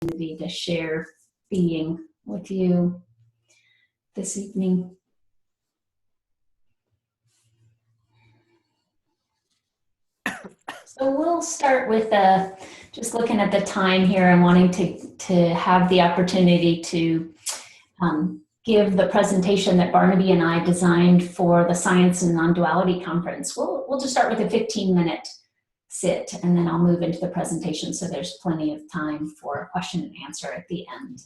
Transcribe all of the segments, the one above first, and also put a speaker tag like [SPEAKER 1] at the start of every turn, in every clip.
[SPEAKER 1] opportunity to share being with you this evening. So we'll start with just looking at the time here and wanting to have the opportunity to give the presentation that Barnaby and I designed for the Science and Non-Duality Conference. We'll just start with a 15-minute sit, and then I'll move into the presentation so there's plenty of time for question and answer at the end.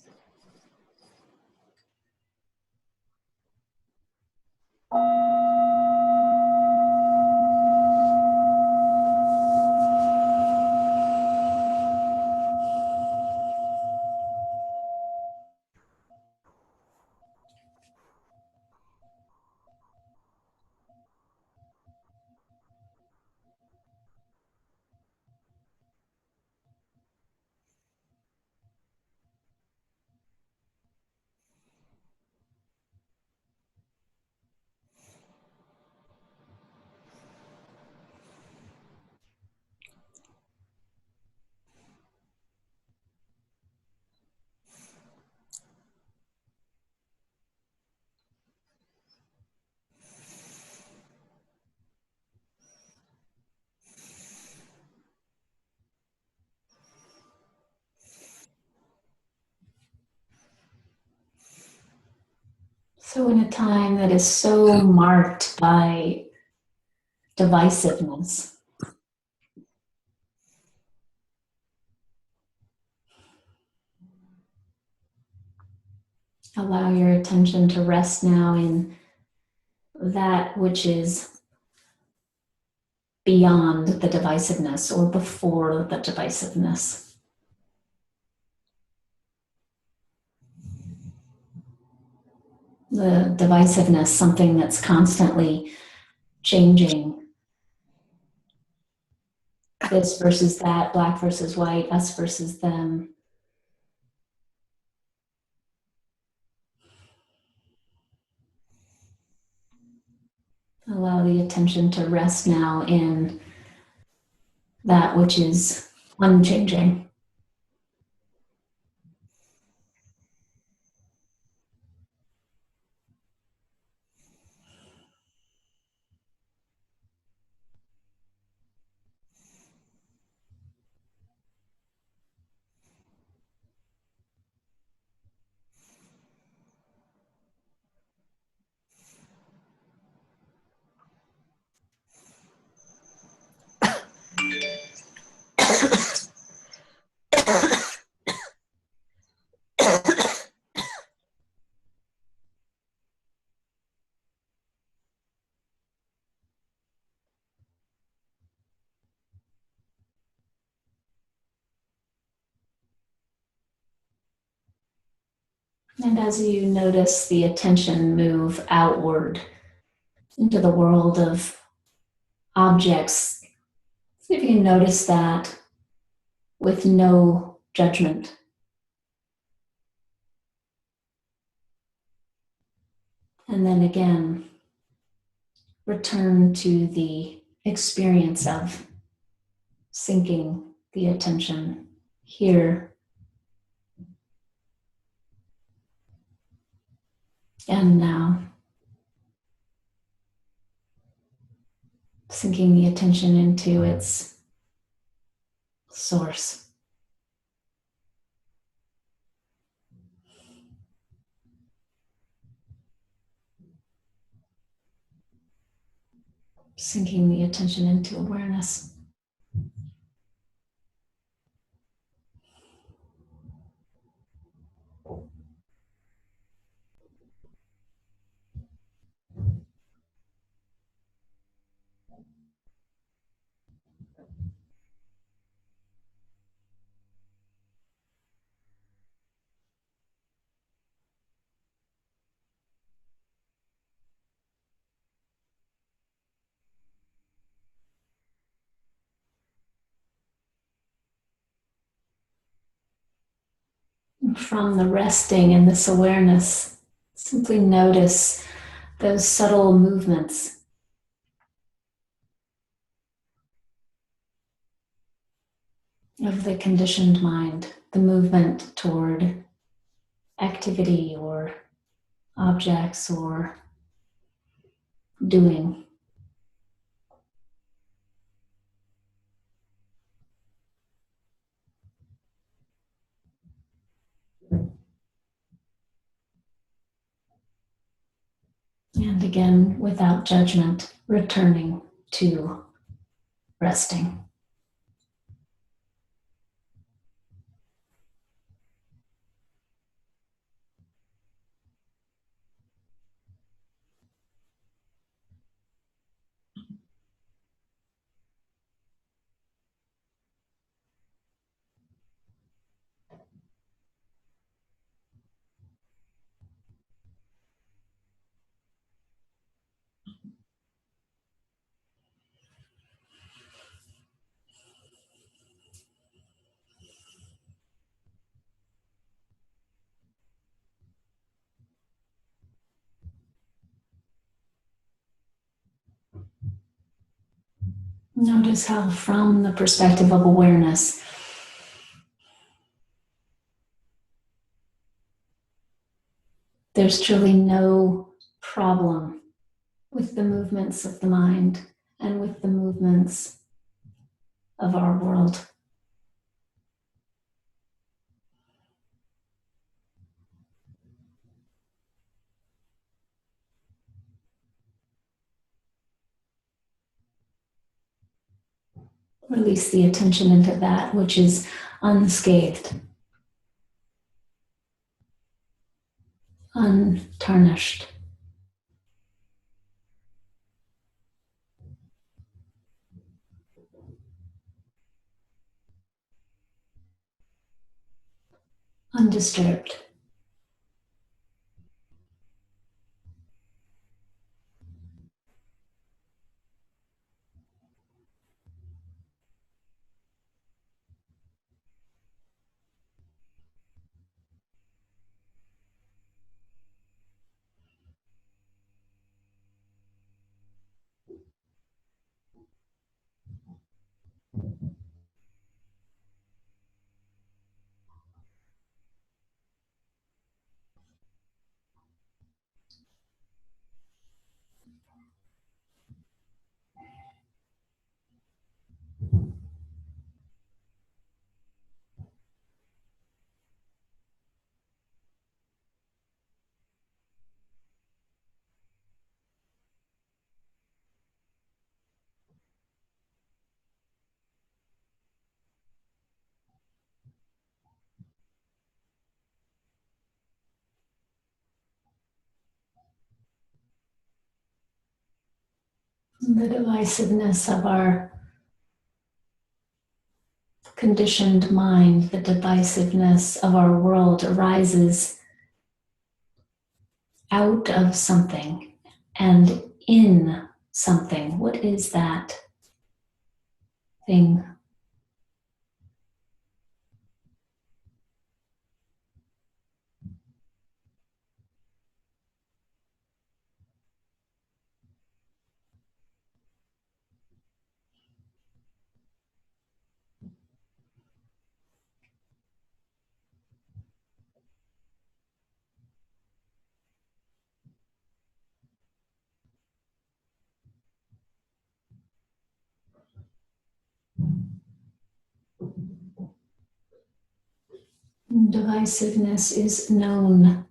[SPEAKER 1] So in a time that is so marked by divisiveness, allow your attention to rest now in that which is beyond the divisiveness or before the divisiveness. The divisiveness, something that's constantly changing. This versus that, black versus white, us versus them. Allow the attention to rest now in that which is unchanging. And as you notice the attention move outward into the world of objects, see if you can notice that with no judgment. And then again, return to the experience of sinking the attention here and now. Sinking the attention into its source. Sinking the attention into awareness. From the resting in this awareness, simply notice those subtle movements. of the conditioned mind, the movement toward activity or objects or doing. And again, without judgment, returning to resting. Notice how, from the perspective of awareness, there's truly no problem with the movements of the mind and with the movements of our world. Release the attention into that which is unscathed, untarnished. Undisturbed. The divisiveness of our conditioned mind, the divisiveness of our world arises out of something and in something. What is that thing? Divisiveness is known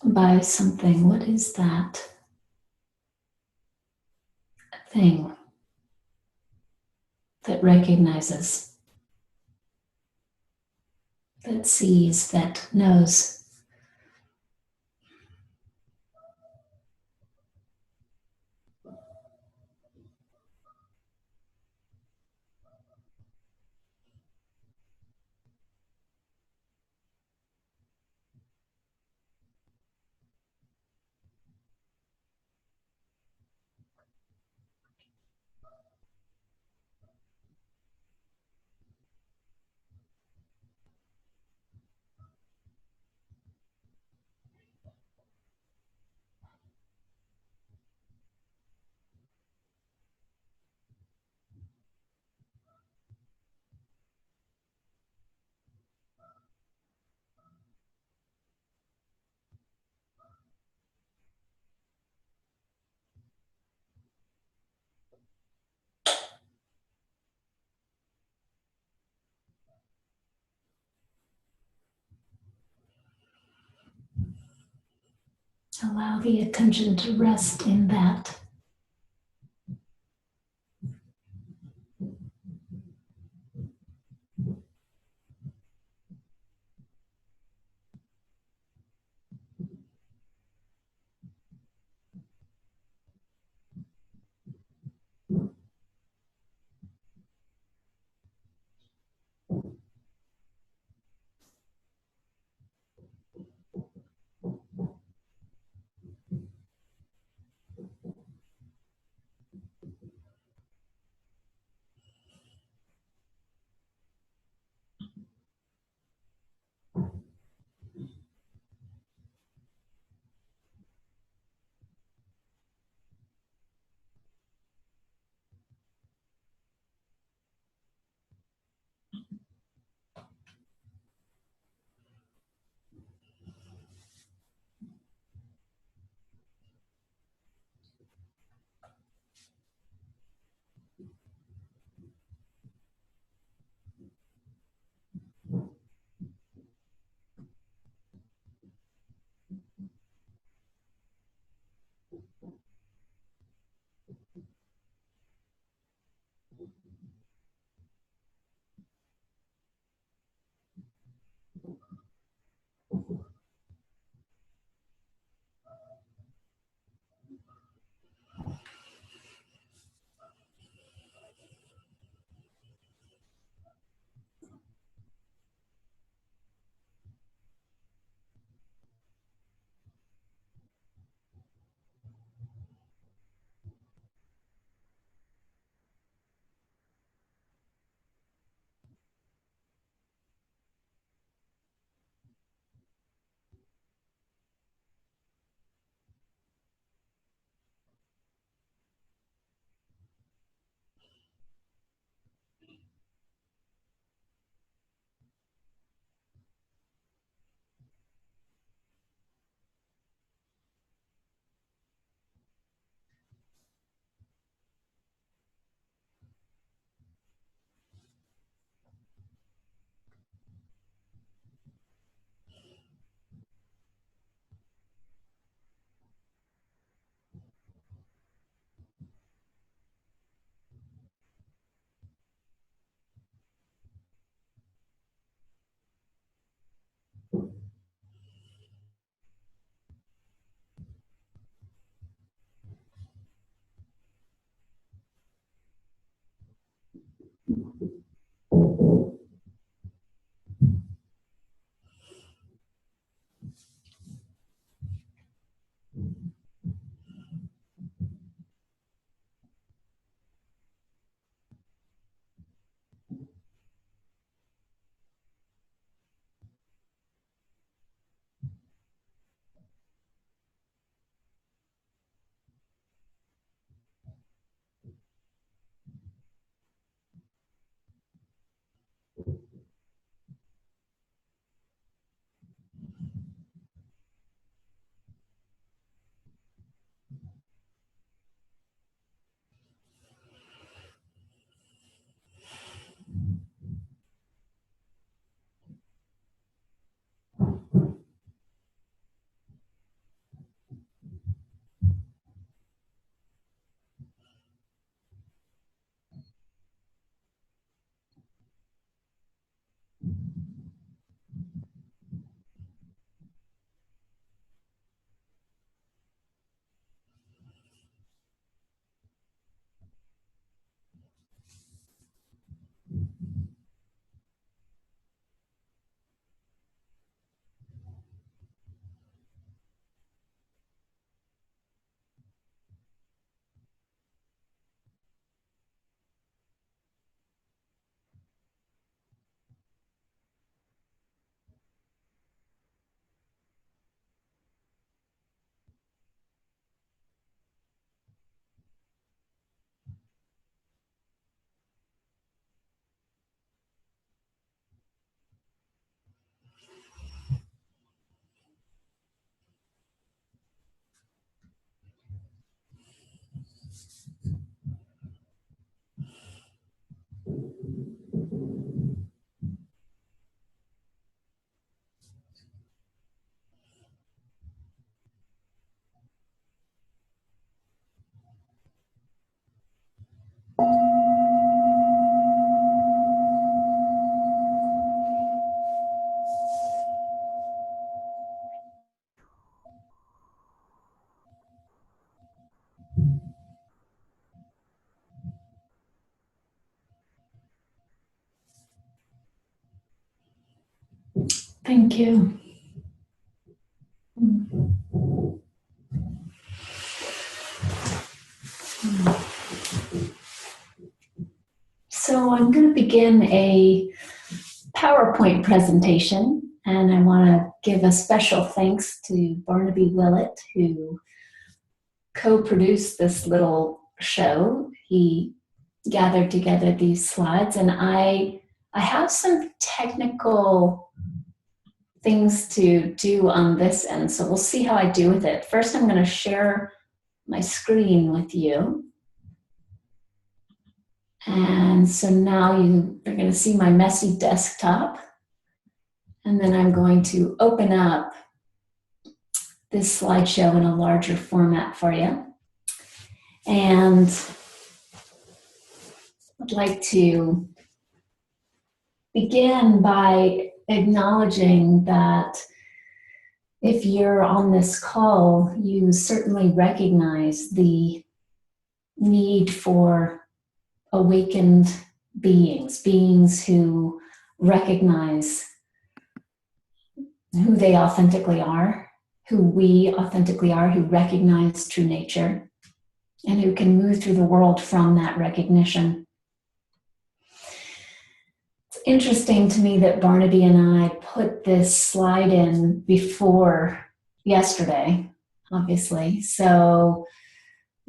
[SPEAKER 1] by something. What is that thing that recognizes, that sees, that knows? allow the attention to rest in that. Thank you. So I'm going to begin a PowerPoint presentation, and I want to give a special thanks to Barnaby Willett, who co-produced this little show. He gathered together these slides, and I have some technical things to do on this end, so we'll see how I do with it. First, I'm going to share my screen with you. And so now you're going to see my messy desktop. And then I'm going to open up this slideshow in a larger format for you. And I'd like to begin by acknowledging that if you're on this call, you certainly recognize the need for awakened beings who recognize who they authentically are, who we authentically are, who recognize true nature, and who can move through the world from that recognition. It's interesting to me that Barnaby and I put this slide in before yesterday, obviously. So,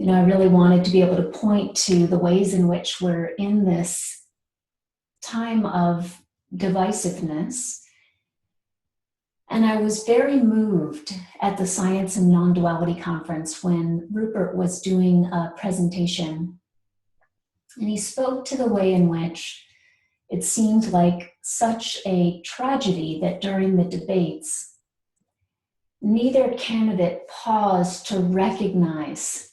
[SPEAKER 1] I really wanted to be able to point to the ways in which we're in this time of divisiveness. And I was very moved at the Science and Nonduality conference when Rupert was doing a presentation. And he spoke to the way in which it seemed like such a tragedy that during the debates, neither candidate paused to recognize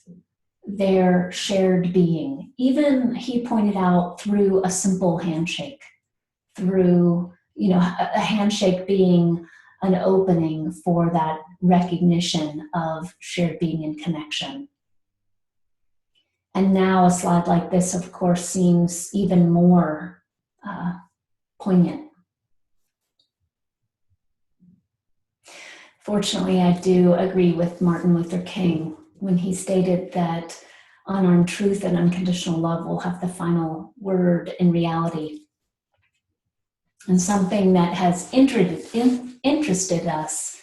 [SPEAKER 1] their shared being. Even, he pointed out, through a simple handshake, through, a handshake being an opening for that recognition of shared being and connection. And now a slide like this, of course, seems even more poignant. Fortunately, I do agree with Martin Luther King when he stated that unarmed truth and unconditional love will have the final word in reality. And something that has interested us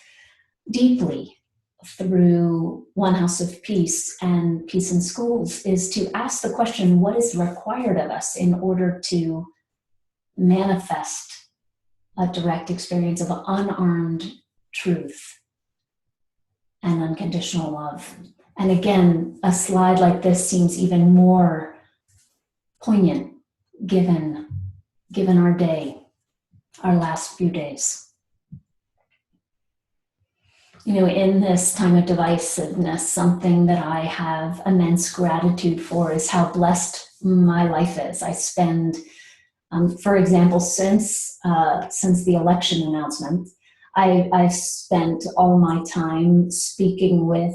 [SPEAKER 1] deeply through One House of Peace and Peace in Schools is to ask the question, what is required of us in order to manifest a direct experience of unarmed truth and unconditional love? And again, a slide like this seems even more poignant given our day, our last few days. In this time of divisiveness, something that I have immense gratitude for is how blessed my life is. I spend, for example, since the election announcement, I've spent all my time speaking with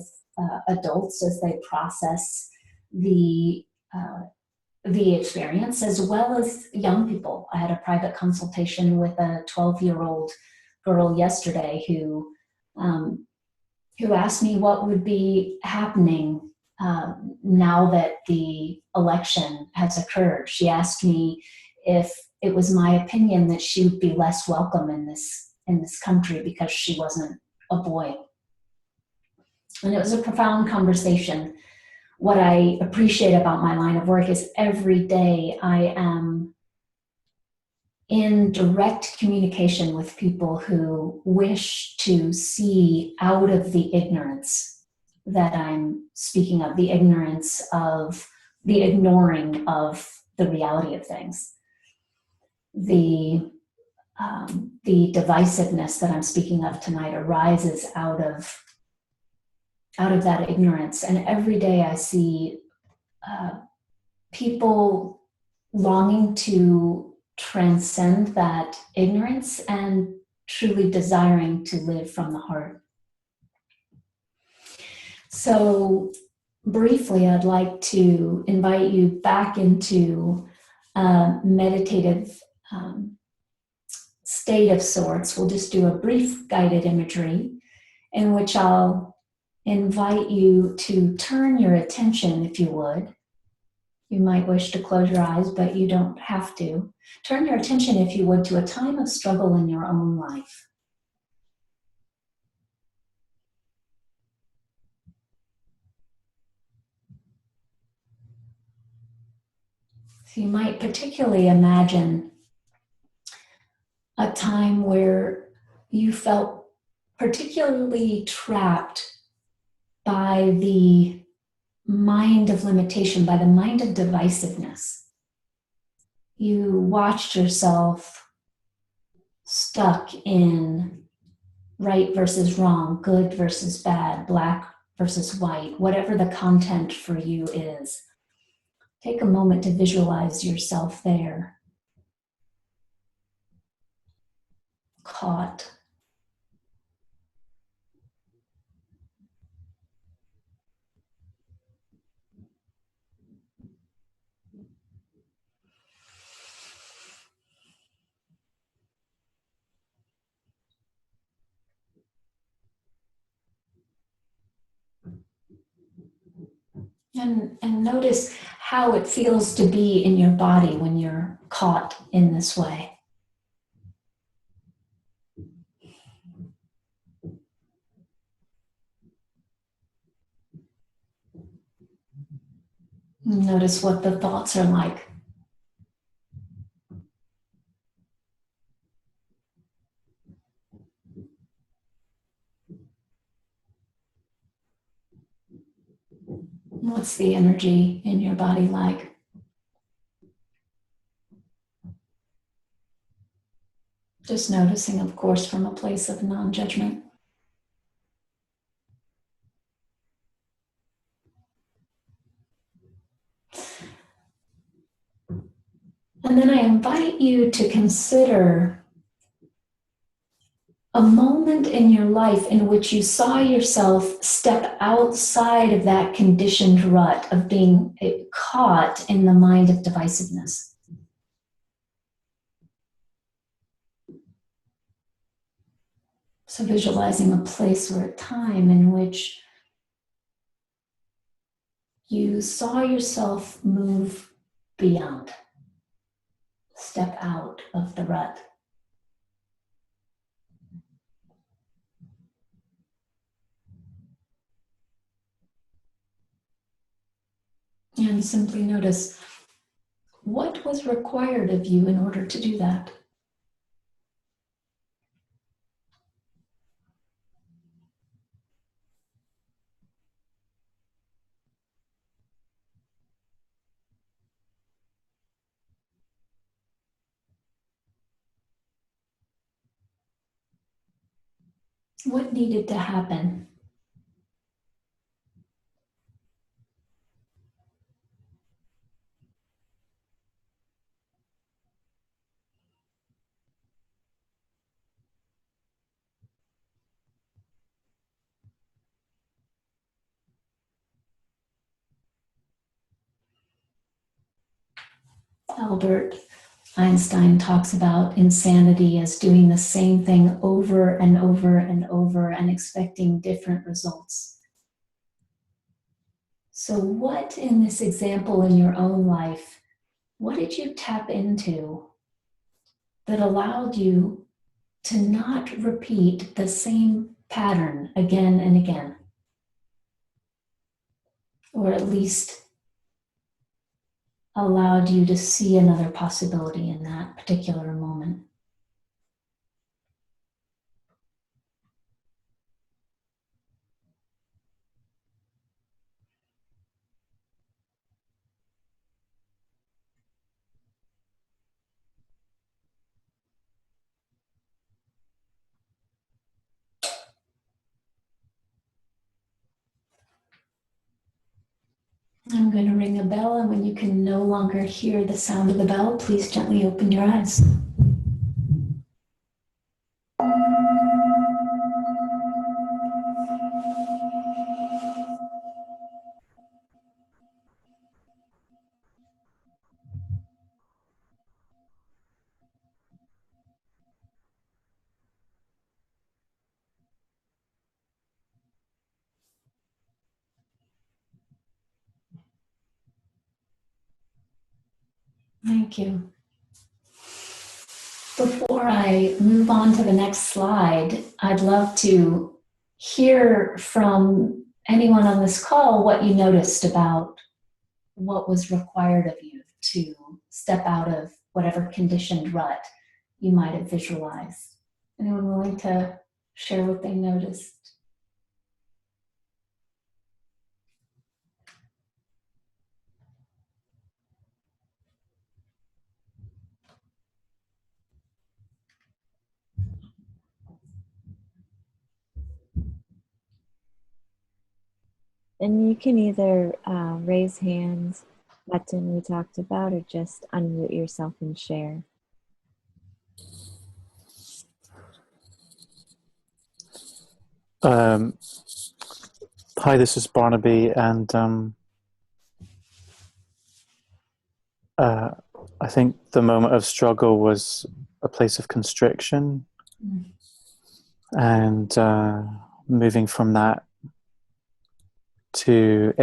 [SPEAKER 1] adults as they process the experience, as well as young people. I had a private consultation with a 12-year-old girl yesterday who asked me what would be happening now that the election has occurred. She asked me if it was my opinion that she would be less welcome in this country because she wasn't a boy. And it was a profound conversation. What I appreciate about my line of work is every day I am in direct communication with people who wish to see out of the ignorance that I'm speaking of, the ignorance of the ignoring of the reality of things, the divisiveness that I'm speaking of tonight arises out of that ignorance. And every day I see people longing to transcend that ignorance and truly desiring to live from the heart. So briefly, I'd like to invite you back into a meditative state of sorts. We'll just do a brief guided imagery in which I'll invite you to turn your attention, if you would. You might wish to close your eyes, but you don't have to. Turn your attention, if you would, to a time of struggle in your own life. So you might particularly imagine a time where you felt particularly trapped by the mind of limitation, by the mind of divisiveness. You watched yourself stuck in right versus wrong, good versus bad, black versus white, whatever the content for you is. Take a moment to visualize yourself there, caught. And notice how it feels to be in your body when you're caught in this way. Notice what the thoughts are like. What's the energy in your body like? Just noticing, of course, from a place of non-judgment. And then I invite you to consider a moment in your life in which you saw yourself step outside of that conditioned rut of being caught in the mind of divisiveness. So visualizing a place or a time in which you saw yourself move beyond, step out of the rut. And simply notice what was required of you in order to do that. What needed to happen? Albert Einstein talks about insanity as doing the same thing over and over and over and expecting different results. So what in this example in your own life, what did you tap into that allowed you to not repeat the same pattern again and again? Or at least allowed you to see another possibility in that particular moment. I'm going to ring a bell, and when you can no longer hear the sound of the bell, please gently open your eyes. Thank you. Before I move on to the next slide, I'd love to hear from anyone on this call what you noticed about what was required of you to step out of whatever conditioned rut you might have visualized. Anyone willing to share what they noticed?
[SPEAKER 2] And you can either raise hands, button we talked about, or just unmute yourself and share.
[SPEAKER 3] Hi, this is Barnaby, and I think the moment of struggle was a place of constriction, and moving from that to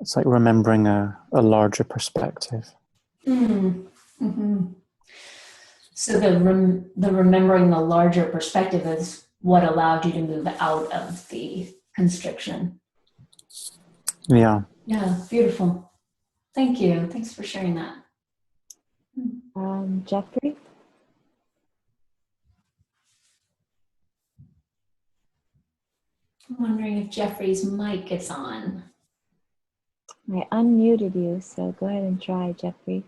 [SPEAKER 3] it's like remembering a larger perspective.
[SPEAKER 1] Mm-hmm. So the remembering the larger perspective is what allowed you to move out of the constriction.
[SPEAKER 3] Yeah.
[SPEAKER 1] Yeah, beautiful. Thank you. Thanks for sharing that.
[SPEAKER 2] Jeffrey?
[SPEAKER 1] I'm wondering if Jeffrey's mic is on.
[SPEAKER 2] I unmuted you, so go ahead and try, Jeffrey.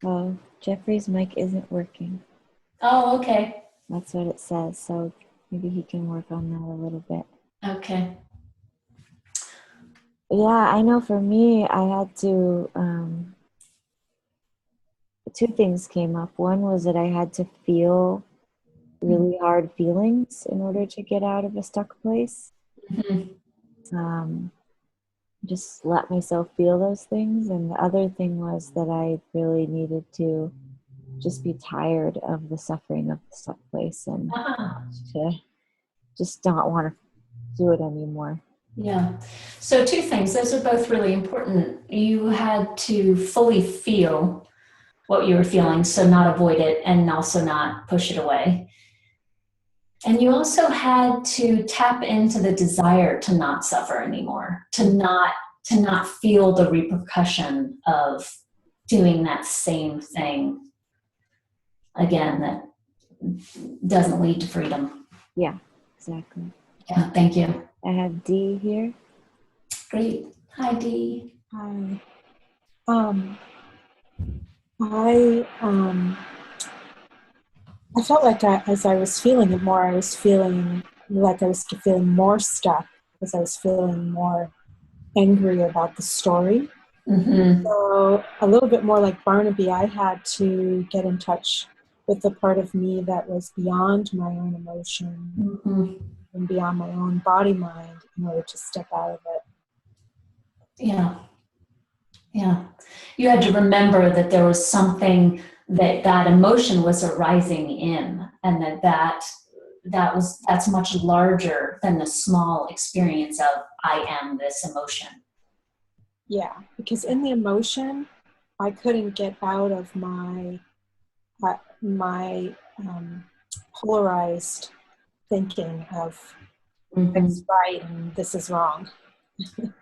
[SPEAKER 2] Oh, Jeffrey's mic isn't working.
[SPEAKER 1] Oh, okay.
[SPEAKER 2] That's what it says, so maybe he can work on that a little bit.
[SPEAKER 1] Okay.
[SPEAKER 2] Yeah, I know for me, I had to, two things came up. One was that I had to feel really hard feelings in order to get out of a stuck place. Just let myself feel those things. And the other thing was that I really needed to just be tired of the suffering of the stuck place and to just not want to do it anymore.
[SPEAKER 1] Yeah. So two things. Those are both really important. You had to fully feel what you were feeling, so not avoid it and also not push it away. And you also had to tap into the desire to not suffer anymore, to not feel the repercussion of doing that same thing again that doesn't lead to freedom.
[SPEAKER 2] Yeah, exactly.
[SPEAKER 1] Yeah, thank you.
[SPEAKER 2] I have Dee here.
[SPEAKER 1] Great. Hi, Dee.
[SPEAKER 4] Hi. I felt like as I was feeling it more, I was feeling like I was feeling more stuck because I was feeling more angry about the story.
[SPEAKER 1] Mm-hmm.
[SPEAKER 4] So a little bit more like Barnaby, I had to get in touch with the part of me that was beyond my own emotion and beyond my own body-mind in order to step out of it.
[SPEAKER 1] Yeah. Yeah. You had to remember that there was something that emotion was arising in, and that's much larger than the small experience of I am this emotion.
[SPEAKER 4] Yeah, because in the emotion, I couldn't get out of my polarized thinking of it's right and this is wrong.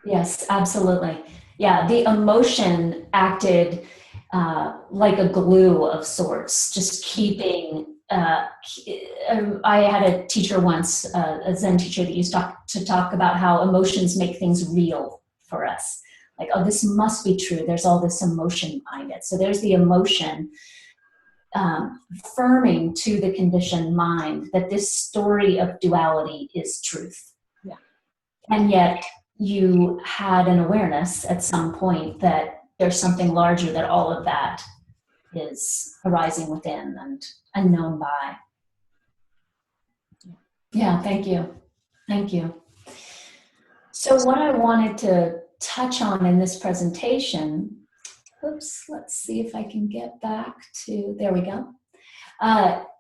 [SPEAKER 1] Yes, absolutely. Yeah, the emotion acted like a glue of sorts, just keeping. I had a teacher once, a Zen teacher, that used to talk about how emotions make things real for us. Like, oh, this must be true. There's all this emotion behind it. So there's the emotion affirming to the conditioned mind that this story of duality is truth.
[SPEAKER 4] Yeah.
[SPEAKER 1] And yet you had an awareness at some point that there's something larger, that all of that is arising within and unknown by. Yeah, thank you. Thank you. So what I wanted to touch on in this presentation, let's see if I can get back to, there we go,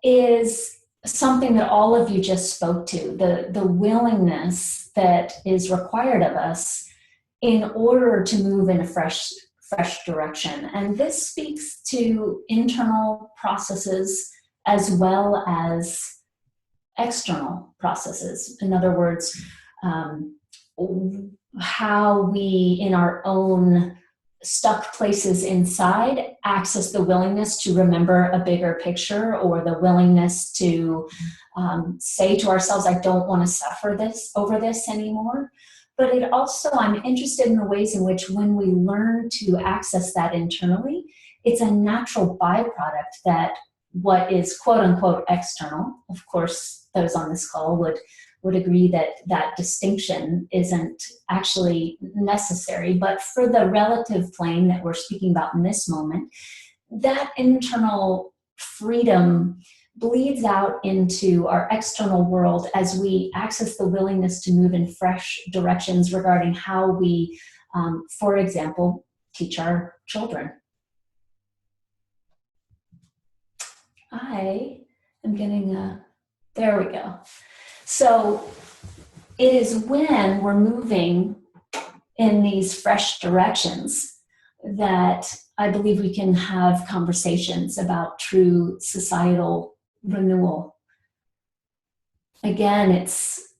[SPEAKER 1] is something that all of you just spoke to, the willingness that is required of us in order to move in a fresh direction. And this speaks to internal processes as well as external processes. In other words, how we, in our own stuck places inside, access the willingness to remember a bigger picture, or the willingness to say to ourselves, I don't want to suffer over this anymore. But it also, I'm interested in the ways in which when we learn to access that internally, it's a natural byproduct that what is quote unquote external, of course, those on this call would agree that that distinction isn't actually necessary, but for the relative plane that we're speaking about in this moment, that internal freedom bleeds out into our external world as we access the willingness to move in fresh directions regarding how we, for example, teach our children. I am getting there we go. So it is when we're moving in these fresh directions that I believe we can have conversations about true societal renewal. Again, it's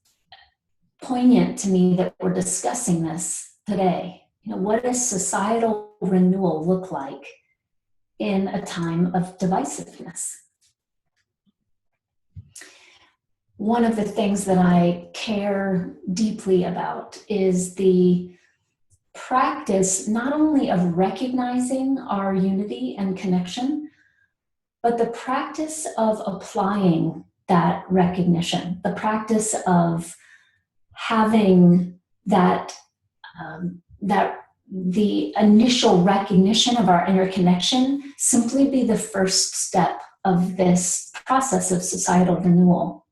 [SPEAKER 1] poignant to me that we're discussing this today. You know, what does societal renewal look like in a time of divisiveness? One of the things that I care deeply about is the practice not only of recognizing our unity and connection, but the practice of applying that recognition, the practice of having that, that the initial recognition of our interconnection simply be the first step of this process of societal renewal.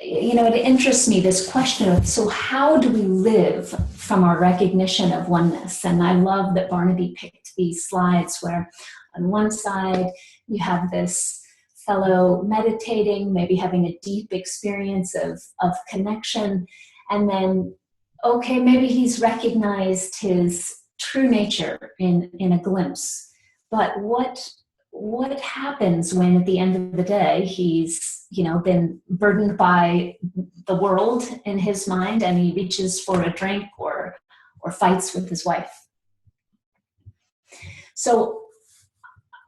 [SPEAKER 1] You know, it interests me, this question of, so how do we live from our recognition of oneness? And I love that Barnaby picked these slides where on one side you have this fellow meditating, maybe having a deep experience of connection, and then, okay, maybe he's recognized his true nature in a glimpse. But what happens when at the end of the day he's, you know, been burdened by the world in his mind and he reaches for a drink or fights with his wife? So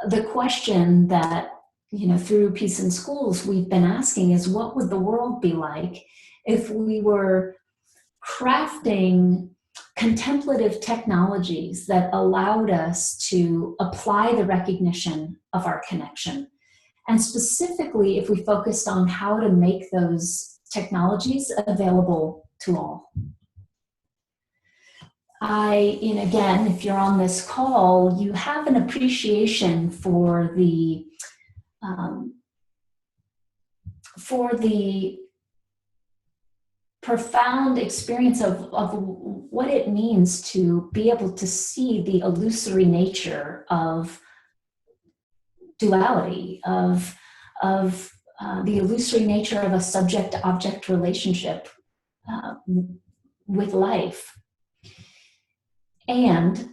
[SPEAKER 1] the question that, you know, through Peace in Schools we've been asking is, what would the world be like if we were crafting contemplative technologies that allowed us to apply the recognition of our connection? And specifically, if we focused on how to make those technologies available to all. Again, if you're on this call, you have an appreciation for the profound experience of what it means to be able to see the illusory nature of duality, of the illusory nature of a subject-object relationship with life. And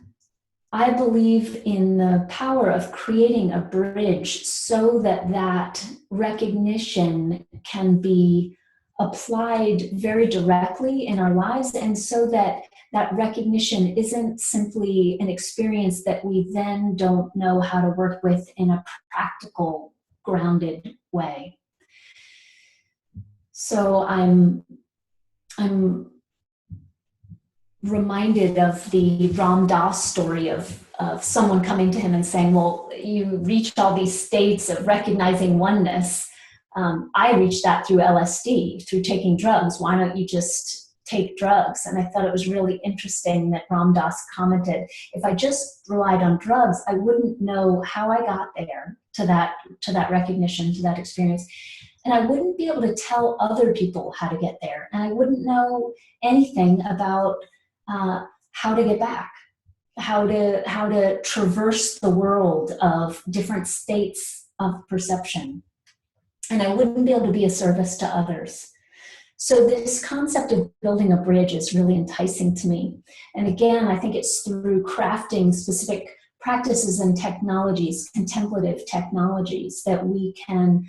[SPEAKER 1] I believe in the power of creating a bridge so that that recognition can be applied very directly in our lives, and so that that recognition isn't simply an experience that we then don't know how to work with in a practical, grounded way. So I'm reminded of the Ram Dass story of someone coming to him and saying, well, you reached all these states of recognizing oneness. I reached that through LSD, through taking drugs. Why don't you just take drugs? And I thought it was really interesting that Ram Dass commented, if I just relied on drugs, I wouldn't know how I got there to that recognition, to that experience. And I wouldn't be able to tell other people how to get there. And I wouldn't know anything about how to get back, how to traverse the world of different states of perception, and I wouldn't be able to be of service to others. So this concept of building a bridge is really enticing to me. And again, I think it's through crafting specific practices and technologies, contemplative technologies, that we can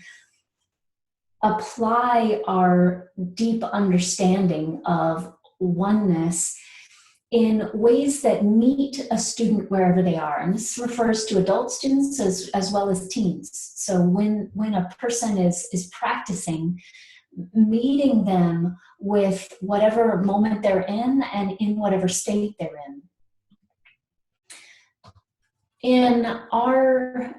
[SPEAKER 1] apply our deep understanding of oneness in ways that meet a student wherever they are. And this refers to adult students as well as teens. So when a person is practicing, meeting them with whatever moment they're in and in whatever state they're in. In our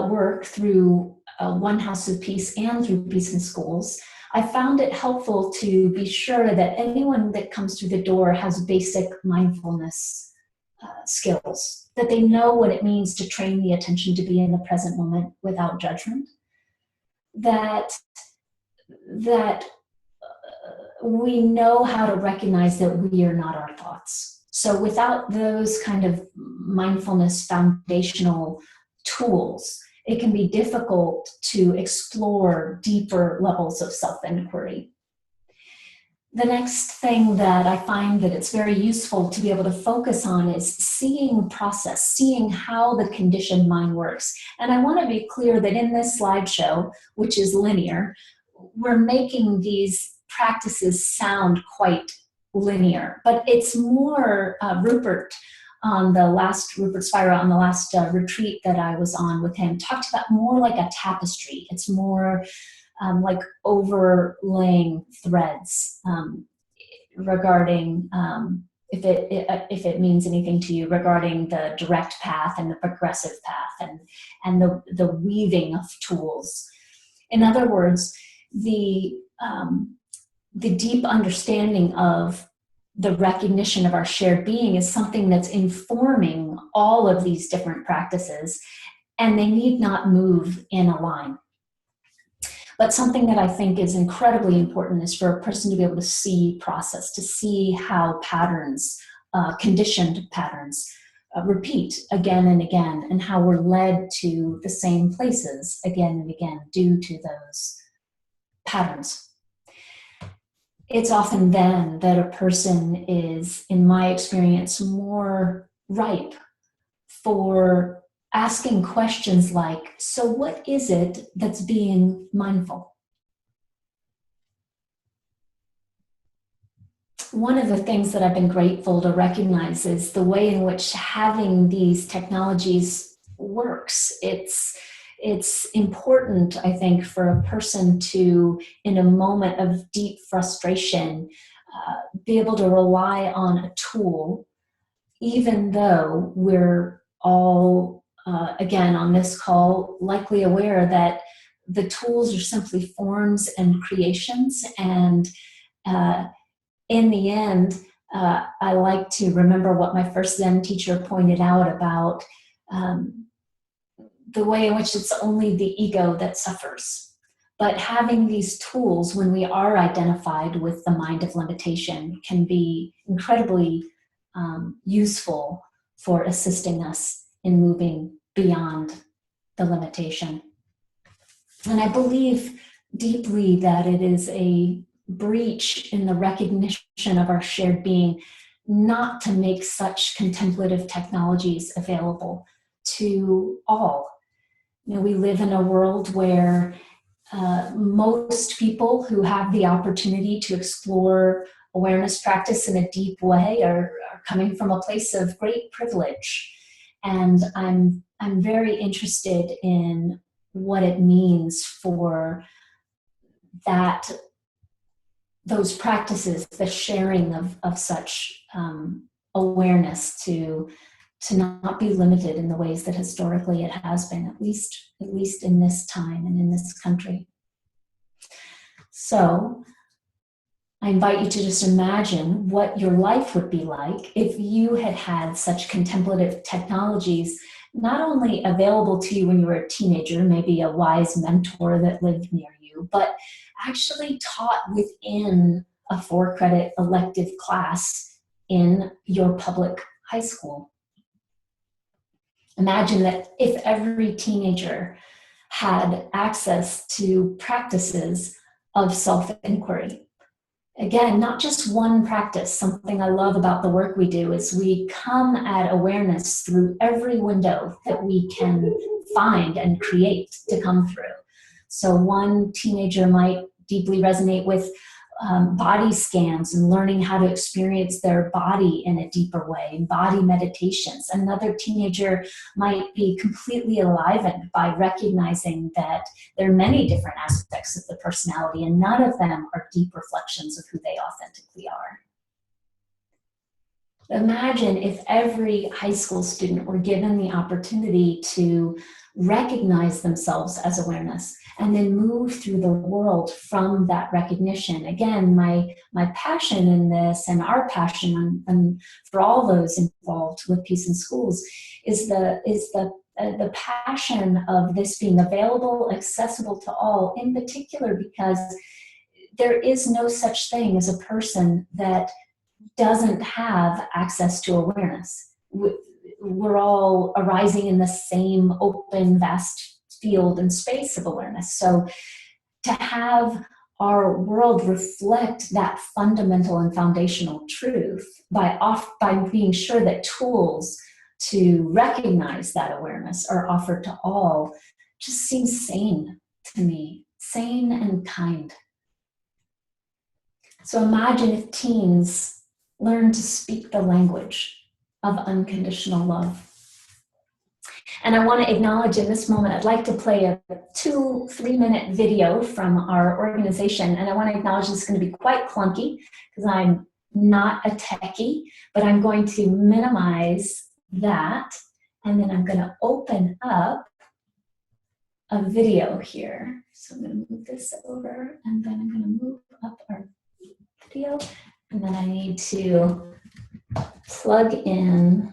[SPEAKER 1] work through One House of Peace and through Peace in Schools, I found it helpful to be sure that anyone that comes through the door has basic mindfulness skills, that they know what it means to train the attention to be in the present moment without judgment, that we know how to recognize that we are not our thoughts. So without those kind of mindfulness foundational tools, it can be difficult to explore deeper levels of self-inquiry. The next thing that I find that it's very useful to be able to focus on is seeing process, seeing how the conditioned mind works. And I want to be clear that in this slideshow, which is linear, we're making these practices sound quite linear, but it's more Rupert Spira on the last retreat that I was on with him talked about more like a tapestry. It's more like overlaying threads regarding if it means anything to you, regarding the direct path and the progressive path and the weaving of tools. In other words, the deep understanding of the recognition of our shared being is something that's informing all of these different practices, and they need not move in a line. But something that I think is incredibly important is for a person to be able to see process, to see how patterns, conditioned patterns, repeat again and again, and how we're led to the same places again and again due to those patterns. It's often then that a person is, in my experience, more ripe for asking questions like, so what is it that's being mindful? One of the things that I've been grateful to recognize is the way in which having these technologies works. It's important, I think, for a person to, in a moment of deep frustration, be able to rely on a tool, even though we're all, again, on this call, likely aware that the tools are simply forms and creations. And in the end, I like to remember what my first Zen teacher pointed out about the way in which it's only the ego that suffers. But having these tools, when we are identified with the mind of limitation, can be incredibly useful for assisting us in moving beyond the limitation. And I believe deeply that it is a breach in the recognition of our shared being not to make such contemplative technologies available to all. You know, we live in a world where most people who have the opportunity to explore awareness practice in a deep way are coming from a place of great privilege. And I'm very interested in what it means for those practices, the sharing of such awareness to not be limited in the ways that historically it has been, at least in this time and in this country. So I invite you to just imagine what your life would be like if you had had such contemplative technologies not only available to you when you were a teenager, maybe a wise mentor that lived near you, but actually taught within a 4-credit elective class in your public high school. Imagine that if every teenager had access to practices of self-inquiry. Again, not just one practice. Something I love about the work we do is we come at awareness through every window that we can find and create to come through. So one teenager might deeply resonate with body scans and learning how to experience their body in a deeper way, body meditations. Another teenager might be completely enlivened by recognizing that there are many different aspects of the personality and none of them are deep reflections of who they authentically are. Imagine if every high school student were given the opportunity to recognize themselves as awareness and then move through the world from that recognition. Again, my passion in this and our passion and for all those involved with Peace in Schools is the passion of this being available, accessible to all, in particular because there is no such thing as a person that doesn't have access to awareness. We're all arising in the same open, vast field and space of awareness. So to have our world reflect that fundamental and foundational truth by being sure that tools to recognize that awareness are offered to all just seems sane to me, sane and kind. So imagine if teens learn to speak the language of unconditional love. And I want to acknowledge in this moment, I'd like to play a 2-3-minute video from our organization. And I want to acknowledge this is going to be quite clunky because I'm not a techie, but I'm going to minimize that. And then I'm going to open up a video here. So I'm going to move this over and then I'm going to move up our video. And then I need to plug in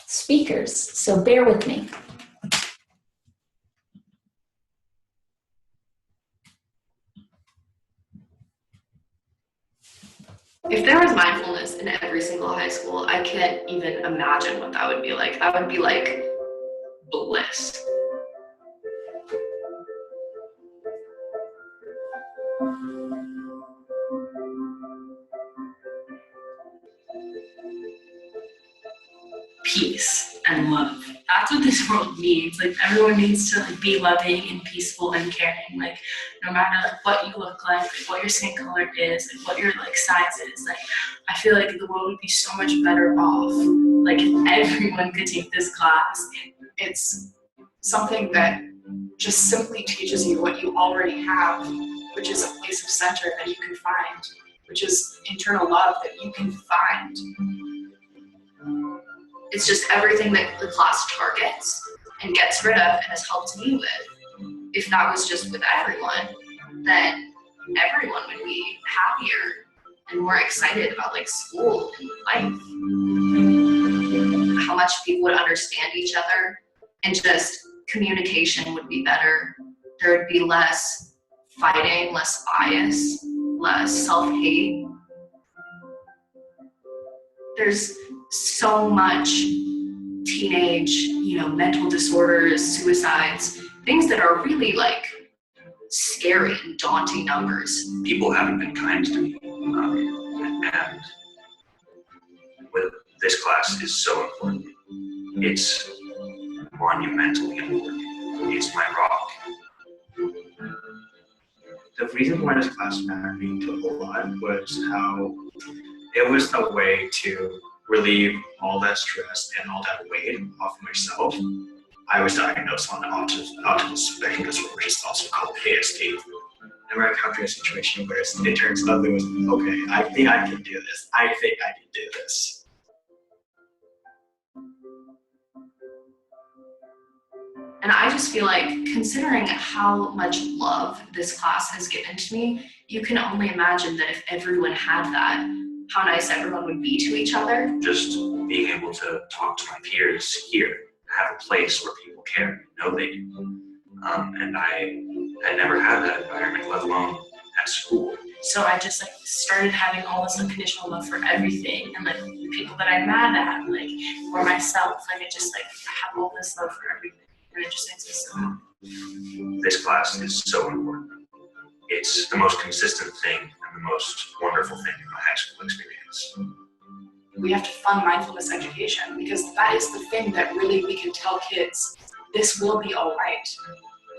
[SPEAKER 1] speakers, so bear with me.
[SPEAKER 5] If there was mindfulness in every single high school, I can't even imagine what that would be like. That would be like bliss. Peace and love. That's what this world needs. Like everyone needs to like be loving and peaceful and caring. Like no matter like what you look like what your skin color is, like what your like size is. Like I feel like the world would be so much better off. Like if everyone could take this class.
[SPEAKER 6] It's something that just simply teaches you what you already have, which is a place of center that you can find, which is internal love that you can find.
[SPEAKER 5] It's just everything that the class targets and gets rid of and has helped me with. If that was just with everyone, then everyone would be happier and more excited about like school and life. How much people would understand each other and just communication would be better. There would be less fighting, less bias, less self-hate. There's so much teenage, mental disorders, suicides, things that are really like scary and daunting numbers.
[SPEAKER 7] People haven't been kind to me, and with this class is so important. It's monumentally important. It's my rock. The reason why this class mattered me to a lot was how it was a way to relieve all that stress and all that weight off myself. I was diagnosed on the autism spectrum disorder, which is also called ASD. And we're encountering a situation where it turns out there was, okay, I think I can do this. I think I can do this.
[SPEAKER 5] And I just feel like, considering how much love this class has given to me, you can only imagine that if everyone had that, how nice everyone would be to each other.
[SPEAKER 7] Just being able to talk to my peers here, have a place where people care and know they do. And I had never had that environment, let alone at school.
[SPEAKER 8] So I just like started having all this unconditional love for everything, and like the people that I'm mad at, like, or myself, like I just like have all this love for everything, and it just makes me so happy.
[SPEAKER 7] this class is so important. It's the most consistent thing and the most wonderful thing in my high school experience.
[SPEAKER 6] We have to fund mindfulness education because that is the thing that really we can tell kids, this will be all right.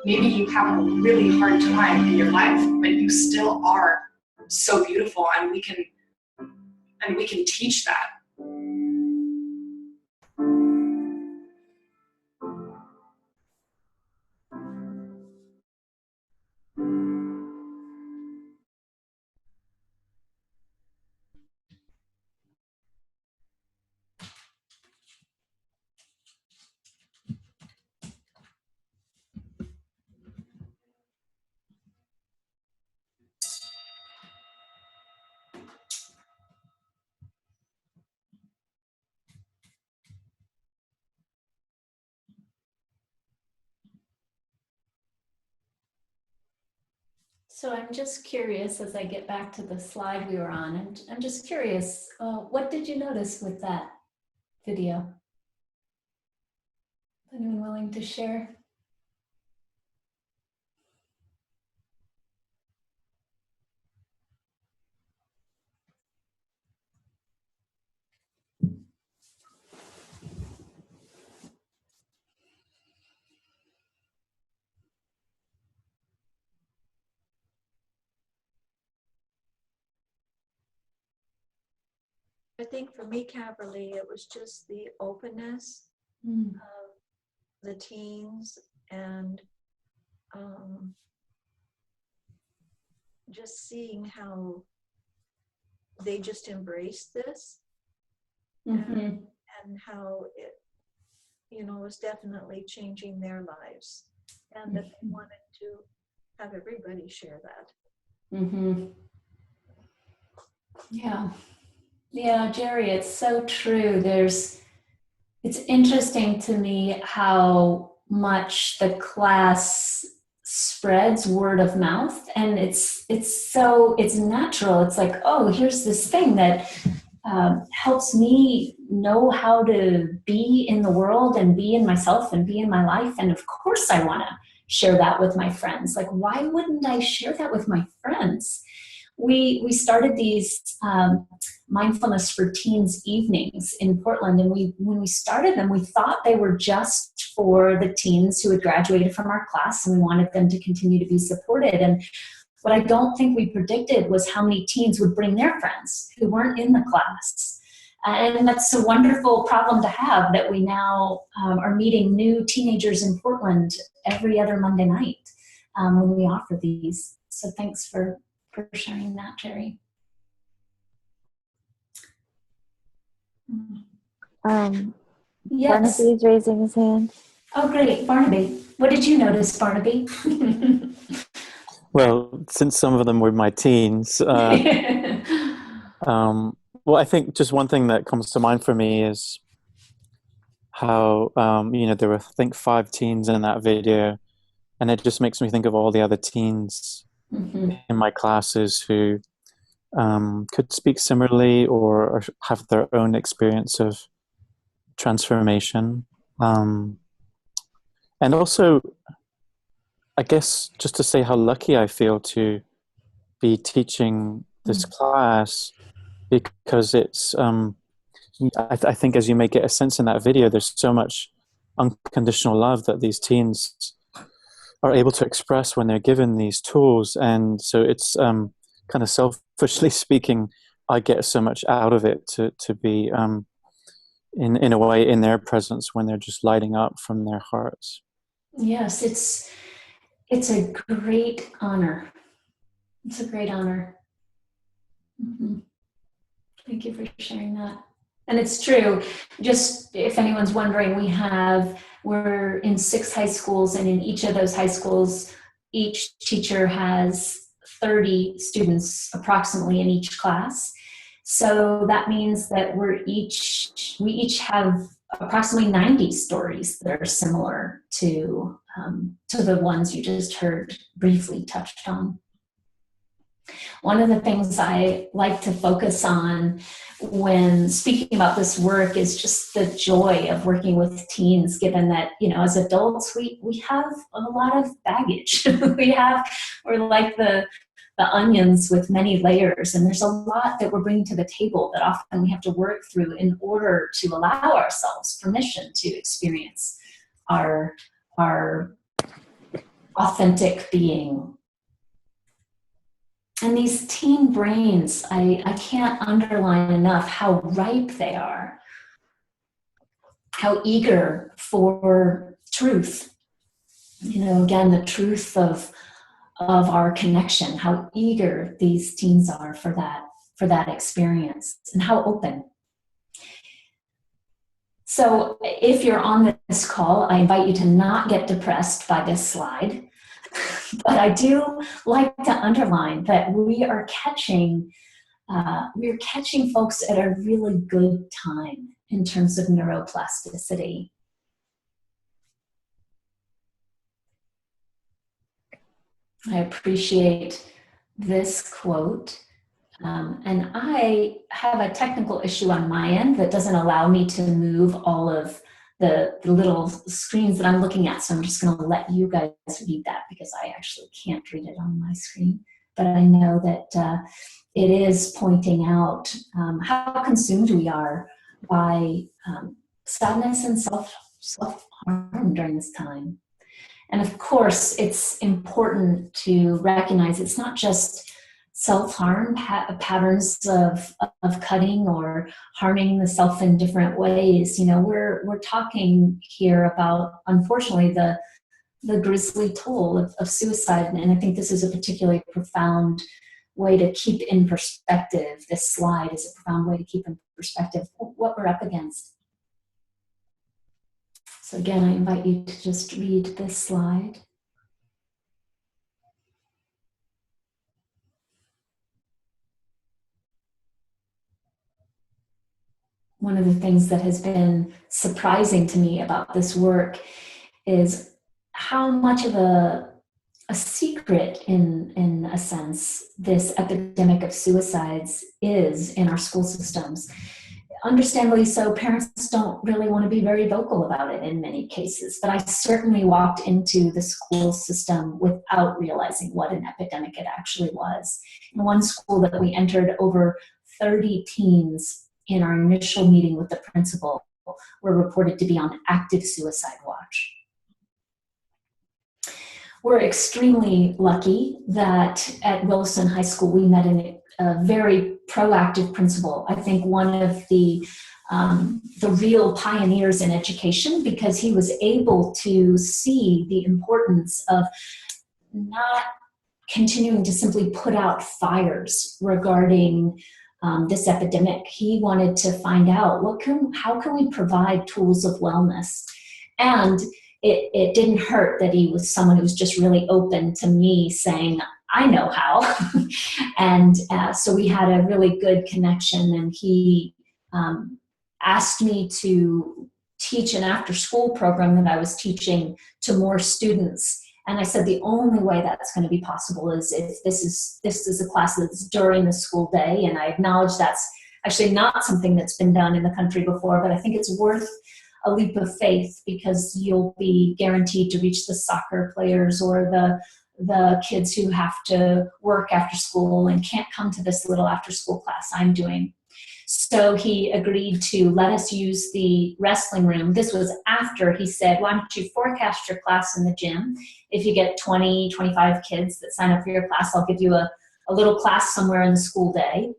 [SPEAKER 6] Maybe you have a really hard time in your life, but you still are so beautiful, and we can teach that.
[SPEAKER 1] So I'm just curious, as I get back to the slide we were on, and I'm just curious, what did you notice with that video? Anyone willing to share?
[SPEAKER 9] I think for me, Caverly, it was just the openness of the teens and just seeing how they just embraced this and how it, was definitely changing their lives, and that they wanted to have everybody share that.
[SPEAKER 1] Yeah, Jerry, it's so true. It's interesting to me how much the class spreads word of mouth, and it's natural. It's like, oh, here's this thing that helps me know how to be in the world and be in myself and be in my life. And of course I want to share that with my friends. Like, why wouldn't I share that with my friends? We started these mindfulness for teens evenings in Portland, and when we started them, we thought they were just for the teens who had graduated from our class, and we wanted them to continue to be supported. And what I don't think we predicted was how many teens would bring their friends who weren't in the class. And that's a wonderful problem to have, that we now are meeting new teenagers in Portland every other Monday night when we offer these. So thanks for sharing that, Jerry. Yes.
[SPEAKER 2] Barnaby's raising his hand.
[SPEAKER 1] Oh, great. Barnaby. What did you notice, Barnaby?
[SPEAKER 3] Well, since some of them were my teens, well, I think just one thing that comes to mind for me is how, there were, I think, 5 teens in that video, and it just makes me think of all the other teens in my classes who could speak similarly or have their own experience of transformation. And also, I guess, just to say how lucky I feel to be teaching this class, because it's, I think as you may get a sense in that video, there's so much unconditional love that these teens are able to express when they're given these tools. And so it's kind of selfishly speaking, I get so much out of it to be in a way in their presence when they're just lighting up from their hearts.
[SPEAKER 1] Yes, it's a great honor. It's a great honor. Thank you for sharing that. And it's true. Just if anyone's wondering, we're in 6 high schools, and in each of those high schools, each teacher has 30 students approximately in each class. So that means that we each have approximately 90 stories that are similar to the ones you just heard briefly touched on. One of the things I like to focus on when speaking about this work is just the joy of working with teens, given that, you know, as adults, we have a lot of baggage. We're like the onions with many layers, and there's a lot that we're bringing to the table that often we have to work through in order to allow ourselves permission to experience our authentic being. And these teen brains, I can't underline enough how ripe they are, how eager for truth. You know, again, the truth of our connection, how eager these teens are for that experience, and how open. So if you're on this call, I invite you to not get depressed by this slide. But I do like to underline that we're catching folks at a really good time in terms of neuroplasticity. I appreciate this quote. And I have a technical issue on my end that doesn't allow me to move all of the little screens that I'm looking at. So I'm just going to let you guys read that because I actually can't read it on my screen. But I know that it is pointing out how consumed we are by sadness and self-harm during this time. And of course, it's important to recognize it's not just self-harm patterns of cutting or harming the self in different ways. You know, we're talking here about, unfortunately, the grisly toll of suicide. And I think this is a particularly profound way to keep in perspective. This slide is a profound way to keep in perspective what we're up against. So again, I invite you to just read this slide. One of the things that has been surprising to me about this work is how much of a secret, in a sense, this epidemic of suicides is in our school systems. Understandably so, parents don't really want to be very vocal about it in many cases, but I certainly walked into the school system without realizing what an epidemic it actually was. In one school that we entered, over 30 teens in our initial meeting with the principal were reported to be on active suicide watch. We're extremely lucky that at Wilson High School we met a very proactive principal. I think one of the real pioneers in education, because he was able to see the importance of not continuing to simply put out fires regarding this epidemic. He wanted to find out how can we provide tools of wellness. And it didn't hurt that he was someone who was just really open to me saying, I know how. And so we had a really good connection, and he asked me to teach an after-school program that I was teaching to more students. And I said, the only way that's going to be possible is if this is a class that's during the school day. And I acknowledge that's actually not something that's been done in the country before, but I think it's worth a leap of faith because you'll be guaranteed to reach the soccer players or the kids who have to work after school and can't come to this little after school class I'm doing. So he agreed to let us use the wrestling room. This was after he said, why don't you forecast your class in the gym? If you get 20, 25 kids that sign up for your class, I'll give you a little class somewhere in the school day.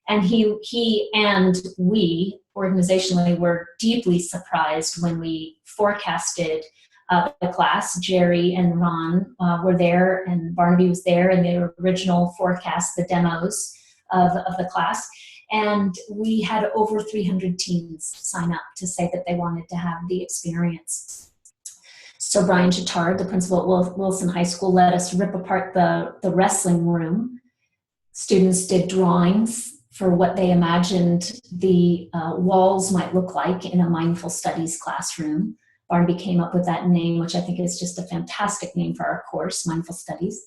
[SPEAKER 1] And he and we organizationally were deeply surprised when we forecasted the class. Jerry and Ron were there, and Barnaby was there in the original forecast, the demos of the class. And we had over 300 teens sign up to say that they wanted to have the experience. So Brian Chittard, the principal at Wilson High School, let us rip apart the wrestling room. Students did drawings for what they imagined the walls might look like in a mindful studies classroom. Barnaby came up with that name, which I think is just a fantastic name for our course, Mindful Studies.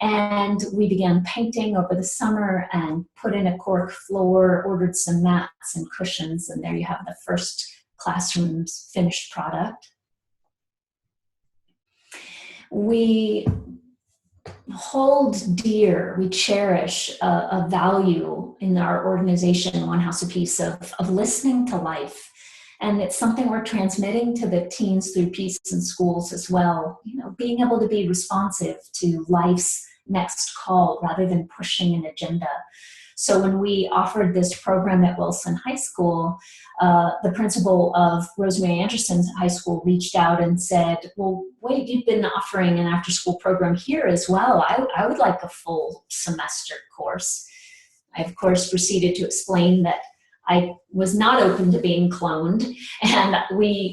[SPEAKER 1] And we began painting over the summer and put in a cork floor, ordered some mats and cushions, and there you have the first classroom's finished product. We hold dear, we cherish a value in our organization, One House of Peace, of listening to life. And it's something we're transmitting to the teens through Peace in Schools as well. You know, being able to be responsive to life's next call rather than pushing an agenda. So when we offered this program at Wilson High School, the principal of Rosemary Anderson High School reached out and said, well, wait, you've been offering an after-school program here as well. I would like a full semester course. I, of course, proceeded to explain that I was not open to being cloned. And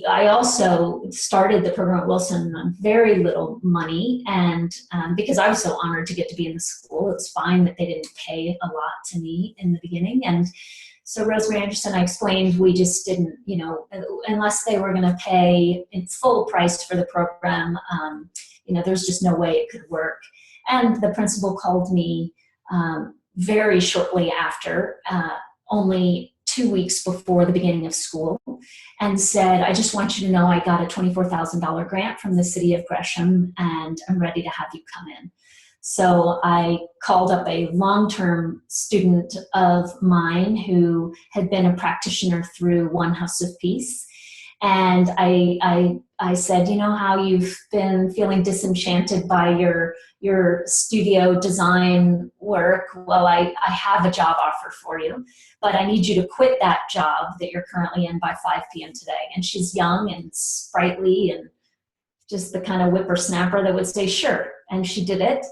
[SPEAKER 1] I also started the program at Wilson on very little money. And because I was so honored to get to be in the school, it was fine that they didn't pay a lot to me in the beginning. And so Rosemary Anderson, I explained, we just didn't, you know, unless they were going to pay its full price for the program, you know, there's just no way it could work. And the principal called me very shortly after, only 2 weeks before the beginning of school, and said, I just want you to know I got a $24,000 grant from the city of Gresham, and I'm ready to have you come in. So I called up a long-term student of mine who had been a practitioner through One House of Peace. And I said, you know how you've been feeling disenchanted by your studio design work? Well, I have a job offer for you, but I need you to quit that job that you're currently in by 5 p.m. today. And she's young and sprightly and just the kind of whippersnapper that would say, sure. And she did it.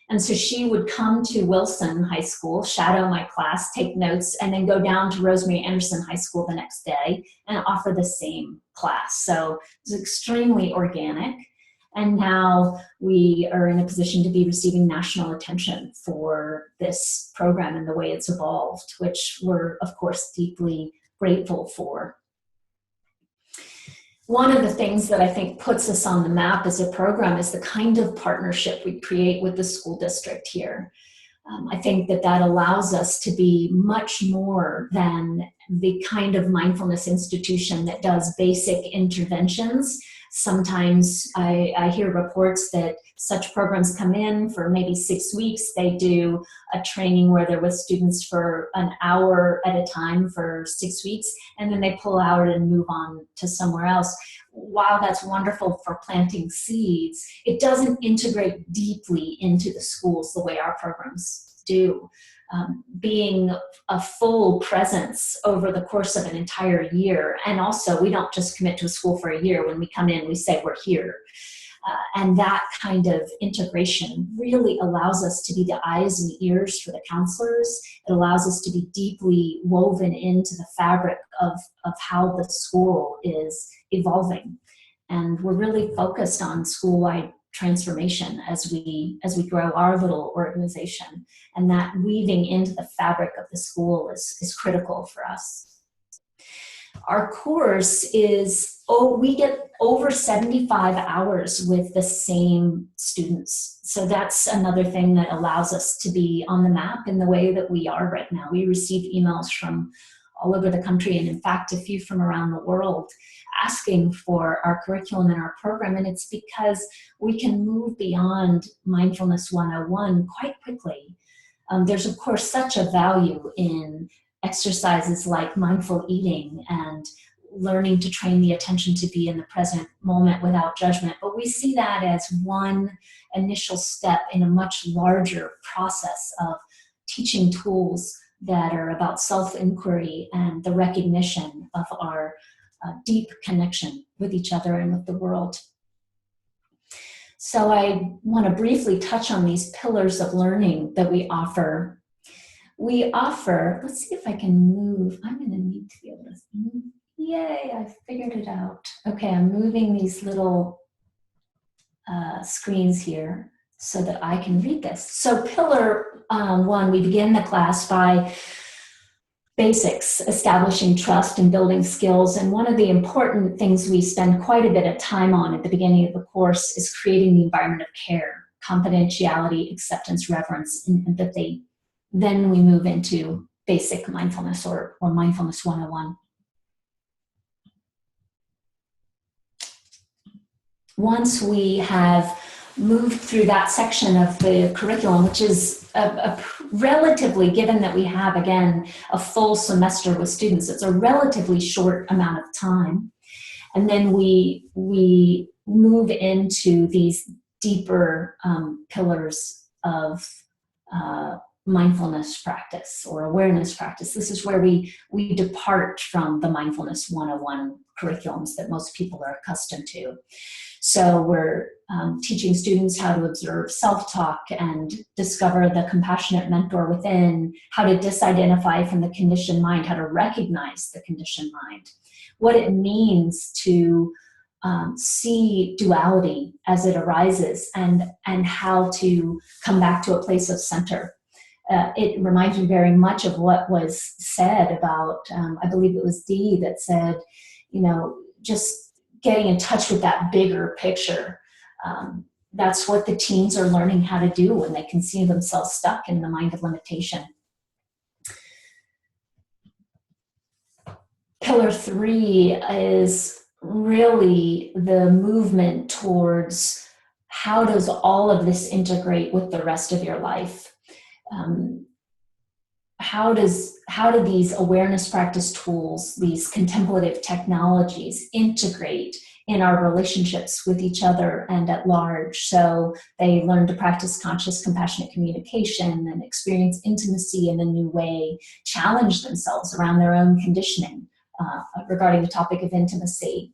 [SPEAKER 1] And so she would come to Wilson High School, shadow my class, take notes, and then go down to Rosemary Anderson High School the next day and offer the same class. So it was extremely organic. And now we are in a position to be receiving national attention for this program and the way it's evolved, which we're, of course, deeply grateful for. One of the things that I think puts us on the map as a program is the kind of partnership we create with the school district here. I think that allows us to be much more than the kind of mindfulness institution that does basic interventions. Sometimes I hear reports that such programs come in for maybe 6 weeks. They do a training where they're with students for an hour at a time for 6 weeks, and then they pull out and move on to somewhere else. While that's wonderful for planting seeds, it doesn't integrate deeply into the schools the way our programs do. Being a full presence over the course of an entire year. And also, we don't just commit to a school for a year. When we come in, we say we're here. And that kind of integration really allows us to be the eyes and ears for the counselors. It allows us to be deeply woven into the fabric of how the school is evolving. And we're really focused on school-wide transformation as we grow our little organization, and that weaving into the fabric of the school is critical for us. Our course is, we get over 75 hours with the same students. So that's another thing that allows us to be on the map in the way that we are right now. We receive emails from all over the country, and in fact, a few from around the world, asking for our curriculum and our program. And it's because we can move beyond Mindfulness 101 quite quickly. There's, of course, such a value in exercises like mindful eating and learning to train the attention to be in the present moment without judgment. But we see that as one initial step in a much larger process of teaching tools that are about self-inquiry and the recognition of our deep connection with each other and with the world. So I want to briefly touch on these pillars of learning that we offer. We offer, let's see if I can move. I'm going to need to be able to move. Yay, I figured it out. Okay, I'm moving these little screens here so that I can read this. So pillar 1, we begin the class by basics, establishing trust and building skills. And one of the important things we spend quite a bit of time on at the beginning of the course is creating the environment of care, confidentiality, acceptance, reverence, and empathy. Then we move into basic mindfulness or mindfulness 101. Once we have moved through that section of the curriculum, which is a relatively, given that we have, again, a full semester with students, it's a relatively short amount of time. And then we move into these deeper pillars of mindfulness practice or awareness practice. This is where we depart from the mindfulness 101 curriculums that most people are accustomed to. So we're teaching students how to observe self-talk and discover the compassionate mentor within, how to disidentify from the conditioned mind, how to recognize the conditioned mind, what it means to see duality as it arises, and how to come back to a place of center. It reminds me very much of what was said about, I believe it was Dee that said, just getting in touch with that bigger picture. That's what the teens are learning how to do when they can see themselves stuck in the mind of limitation. Pillar 3 is really the movement towards how does all of this integrate with the rest of your life? How do these awareness practice tools, these contemplative technologies, integrate in our relationships with each other and at large? So they learn to practice conscious, compassionate communication and experience intimacy in a new way, challenge themselves around their own conditioning regarding the topic of intimacy.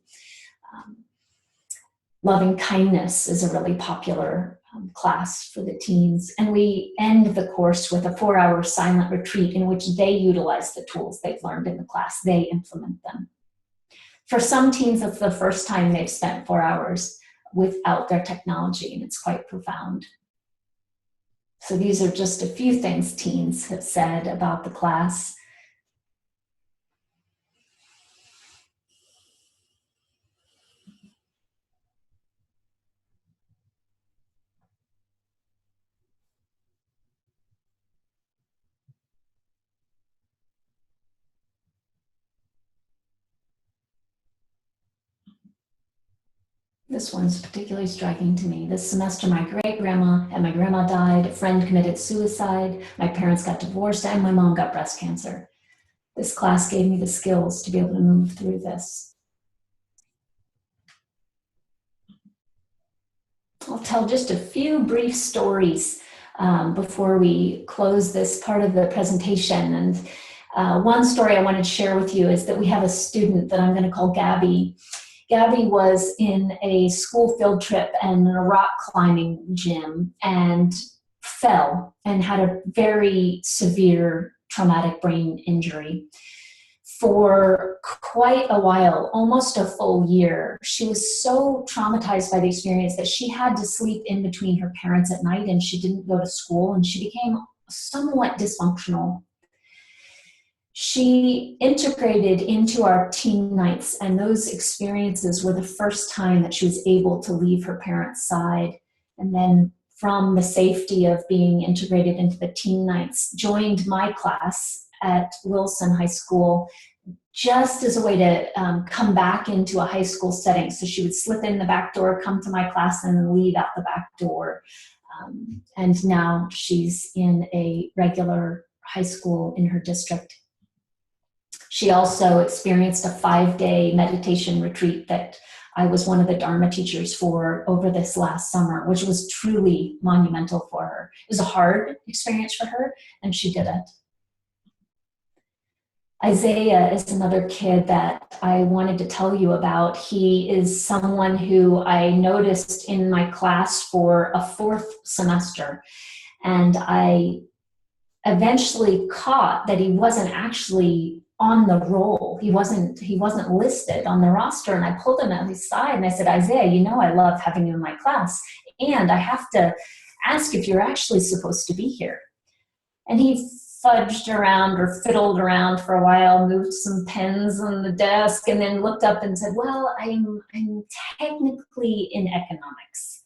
[SPEAKER 1] Loving kindness is a really popular class for the teens. And we end the course with a 4-hour silent retreat in which they utilize the tools they've learned in the class. They implement them. For some teens, it's the first time they've spent 4 hours without their technology, and it's quite profound. So these are just a few things teens have said about the class. This one's particularly striking to me. This semester, my great-grandma and my grandma died, a friend committed suicide, my parents got divorced, and my mom got breast cancer. This class gave me the skills to be able to move through this. I'll tell just a few brief stories before we close this part of the presentation. And one story I wanted to share with you is that we have a student that I'm going to call Gabby. Gabby was in a school field trip and a rock climbing gym and fell and had a very severe traumatic brain injury. For quite a while, almost a full year, she was so traumatized by the experience that she had to sleep in between her parents at night, and she didn't go to school, and she became somewhat dysfunctional. She integrated into our teen nights, and those experiences were the first time that she was able to leave her parents' side. And then from the safety of being integrated into the teen nights, joined my class at Wilson High School just as a way to come back into a high school setting. So she would slip in the back door, come to my class, and leave out the back door. And now she's in a regular high school in her district. She also experienced a 5-day meditation retreat that I was one of the Dharma teachers for over this last summer, which was truly monumental for her. It was a hard experience for her, and she did it. Isaiah is another kid that I wanted to tell you about. He is someone who I noticed in my class for a 4th semester, and I eventually caught that he wasn't actually on the roll. He wasn't listed on the roster, and I pulled him at his side and I said, Isaiah, you know I love having you in my class, and I have to ask if you're actually supposed to be here. And he fudged around or fiddled around for a while, moved some pens on the desk, and then looked up and said, well, I'm technically in economics.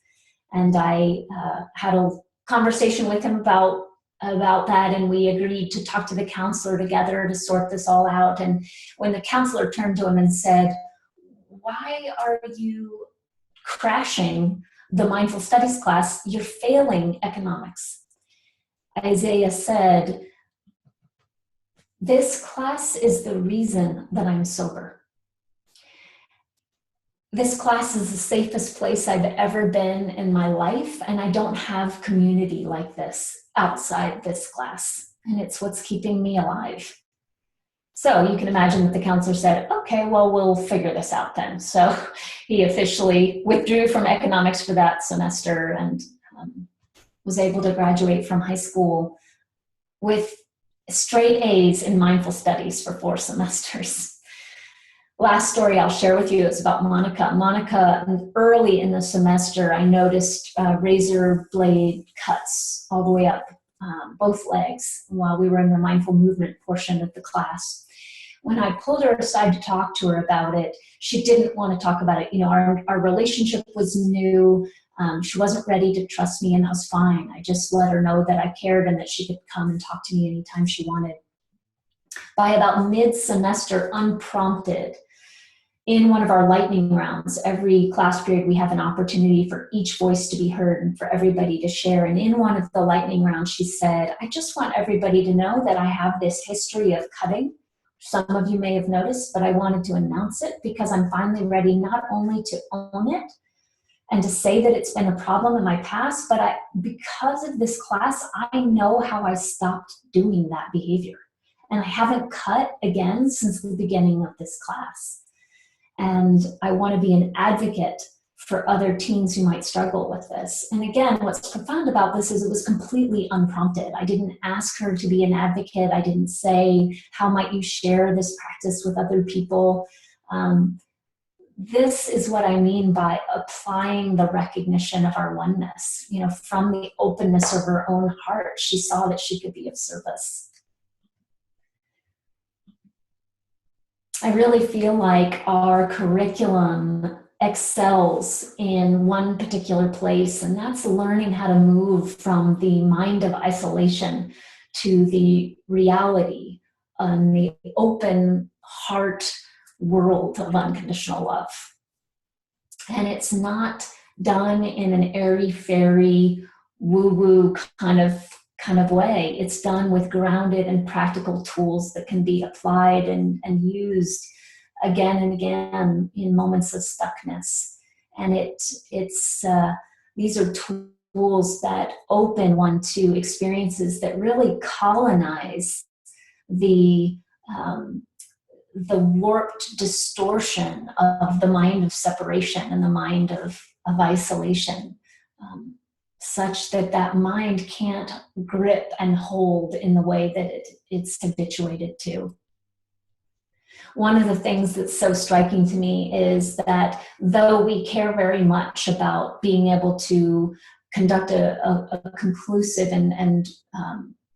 [SPEAKER 1] And I had a conversation with him about that, and we agreed to talk to the counselor together to sort this all out. And when the counselor turned to him and said, "Why are you crashing the mindful studies class? You're failing economics." Isaiah said, "This class is the reason that I'm sober. This class is the safest place I've ever been in my life, and I don't have community like this outside this class, and it's what's keeping me alive." So you can imagine that the counselor said, "Okay, well, we'll figure this out then." So he officially withdrew from economics for that semester and was able to graduate from high school with straight A's in mindful studies for 4 semesters. Last story I'll share with you is about Monica. Monica, early in the semester, I noticed razor blade cuts all the way up both legs while we were in the mindful movement portion of the class. When I pulled her aside to talk to her about it, she didn't want to talk about it. You know, our relationship was new. She wasn't ready to trust me, and that was fine. I just let her know that I cared and that she could come and talk to me anytime she wanted. By about mid-semester, unprompted, in one of our lightning rounds, every class period we have an opportunity for each voice to be heard and for everybody to share. And in one of the lightning rounds, she said, "I just want everybody to know that I have this history of cutting. Some of you may have noticed, but I wanted to announce it because I'm finally ready not only to own it and to say that it's been a problem in my past, but because of this class, I know how I stopped doing that behavior. And I haven't cut again since the beginning of this class. And I want to be an advocate for other teens who might struggle with this." And again, what's profound about this is it was completely unprompted. I didn't ask her to be an advocate. I didn't say, "How might you share this practice with other people?" This is what I mean by applying the recognition of our oneness. You know, from the openness of her own heart, she saw that she could be of service. I really feel like our curriculum excels in one particular place, and that's learning how to move from the mind of isolation to the reality and the open heart world of unconditional love. And it's not done in an airy-fairy, woo-woo kind of way. It's done with grounded and practical tools that can be applied and used again and again in moments of stuckness. And these are tools that open one to experiences that really colonize the warped distortion of the mind of separation and the mind of isolation. Such that mind can't grip and hold in the way that it's habituated to. One of the things that's so striking to me is that though we care very much about being able to conduct a conclusive and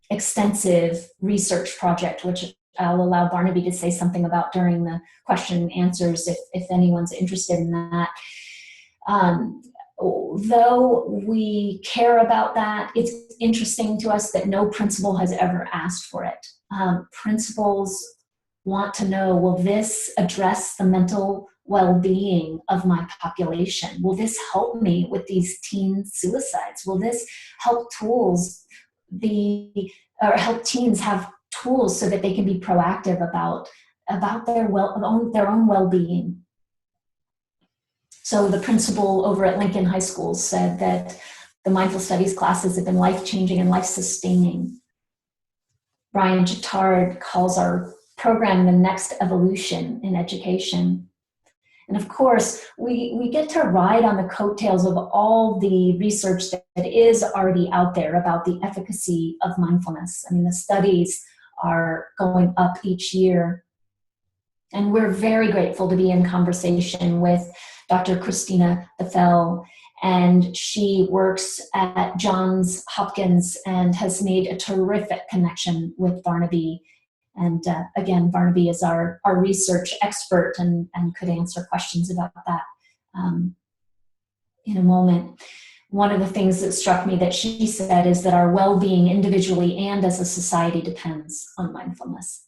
[SPEAKER 1] extensive research project, which I'll allow Barnaby to say something about during the question and answers if anyone's interested in that. Though we care about that, it's interesting to us that no principal has ever asked for it. Principals want to know, will this address the mental well-being of my population? Will this help me with these teen suicides? Will this help help teens have tools so that they can be proactive about their own well-being? So the principal over at Lincoln High School said that the mindful studies classes have been life-changing and life-sustaining. Brian Chittard calls our program the next evolution in education. And of course, we get to ride on the coattails of all the research that is already out there about the efficacy of mindfulness. I mean, the studies are going up each year. And we're very grateful to be in conversation with Dr. Christina Bethel, and she works at Johns Hopkins and has made a terrific connection with Barnaby. And again, Barnaby is our research expert and could answer questions about that in a moment. one of the things that struck me that she said is that our well-being individually and as a society depends on mindfulness.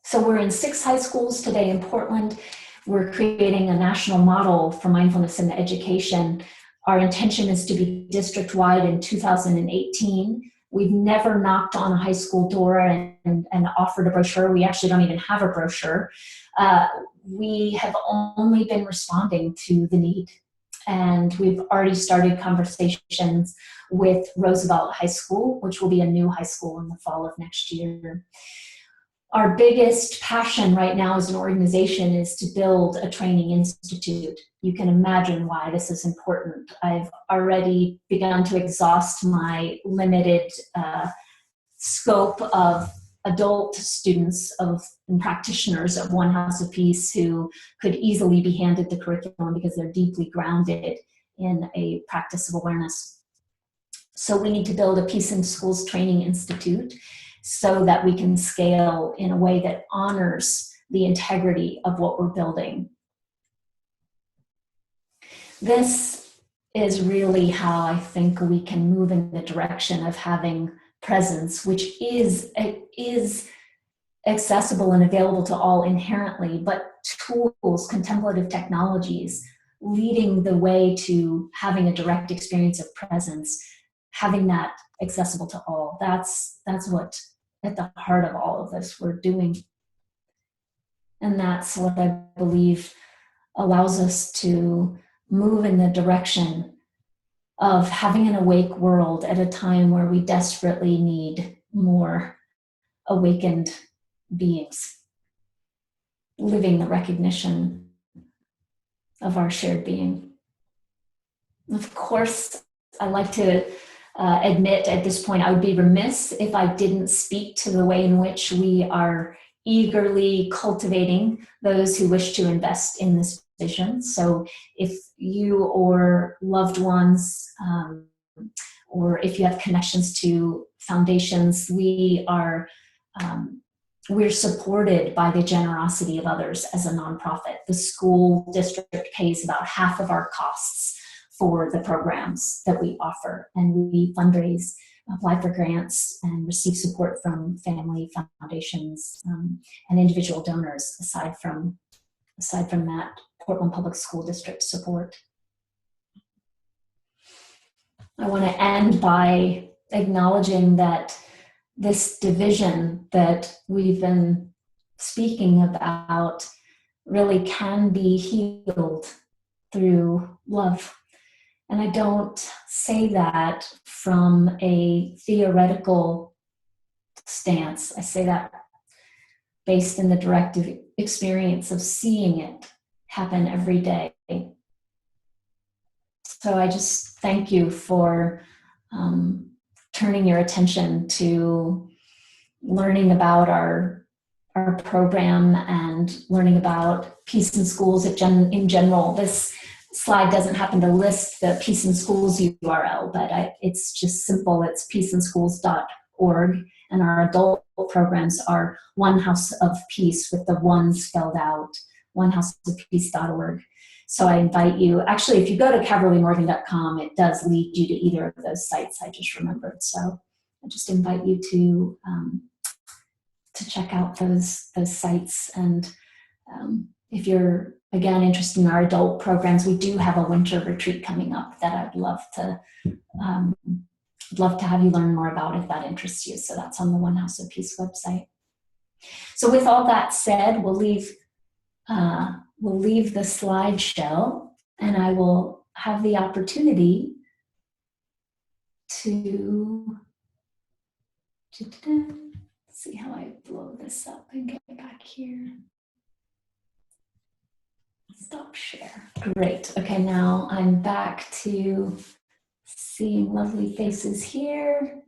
[SPEAKER 1] So we're in 6 high schools today in Portland. We're creating a national model for mindfulness in education. Our intention is to be district-wide in 2018. We've never knocked on a high school door and offered a brochure. We actually don't even have a brochure. We have only been responding to the need. And we've already started conversations with Roosevelt High School, which will be a new high school in the fall of next year. Our biggest passion right now as an organization is to build a training institute. You can imagine why this is important. I've already begun to exhaust my limited scope of adult students and practitioners of One House of Peace who could easily be handed the curriculum because they're deeply grounded in a practice of awareness. So we need to build a Peace in Schools Training Institute so that we can scale in a way that honors the integrity of what we're building. This is really how I think we can move in the direction of having presence, which is accessible and available to all inherently, but tools, contemplative technologies, leading the way to having a direct experience of presence, having that accessible to all. That's what at the heart of all of this we're doing. And that's what I believe allows us to move in the direction of having an awake world at a time where we desperately need more awakened beings, living the recognition of our shared being. Of course, I like to admit at this point I would be remiss if I didn't speak to the way in which we are eagerly cultivating those who wish to invest in this vision. So if you or loved ones, or if you have connections to foundations, we're supported by the generosity of others as a nonprofit. The school district pays about half of our costs for the programs that we offer, and we fundraise, apply for grants, and receive support from family foundations and individual donors aside from that Portland Public School District support. I want to end by acknowledging that this division that we've been speaking about really can be healed through love. And I don't say that from a theoretical stance. I say that based in the direct experience of seeing it happen every day. So I just thank you for turning your attention to learning about our program and learning about Peace in Schools in general. This slide doesn't happen to list the Peace in Schools URL, but it's just simple. It's peaceinschools.org, and our adult programs are One House of Peace with the one spelled out, onehouseofpeace.org. So I invite you, actually, if you go to caverlymorgan.com, it does lead you to either of those sites I just remembered. So I just invite you to check out those sites. And if you're, again, interested in our adult programs, we do have a winter retreat coming up that I'd love to have you learn more about if that interests you. So that's on the One House of Peace website. So with all that said, we'll leave the slideshow, and I will have the opportunity to see how I blow this up and get back here. Stop share. Great. Okay, now I'm back to seeing lovely faces here.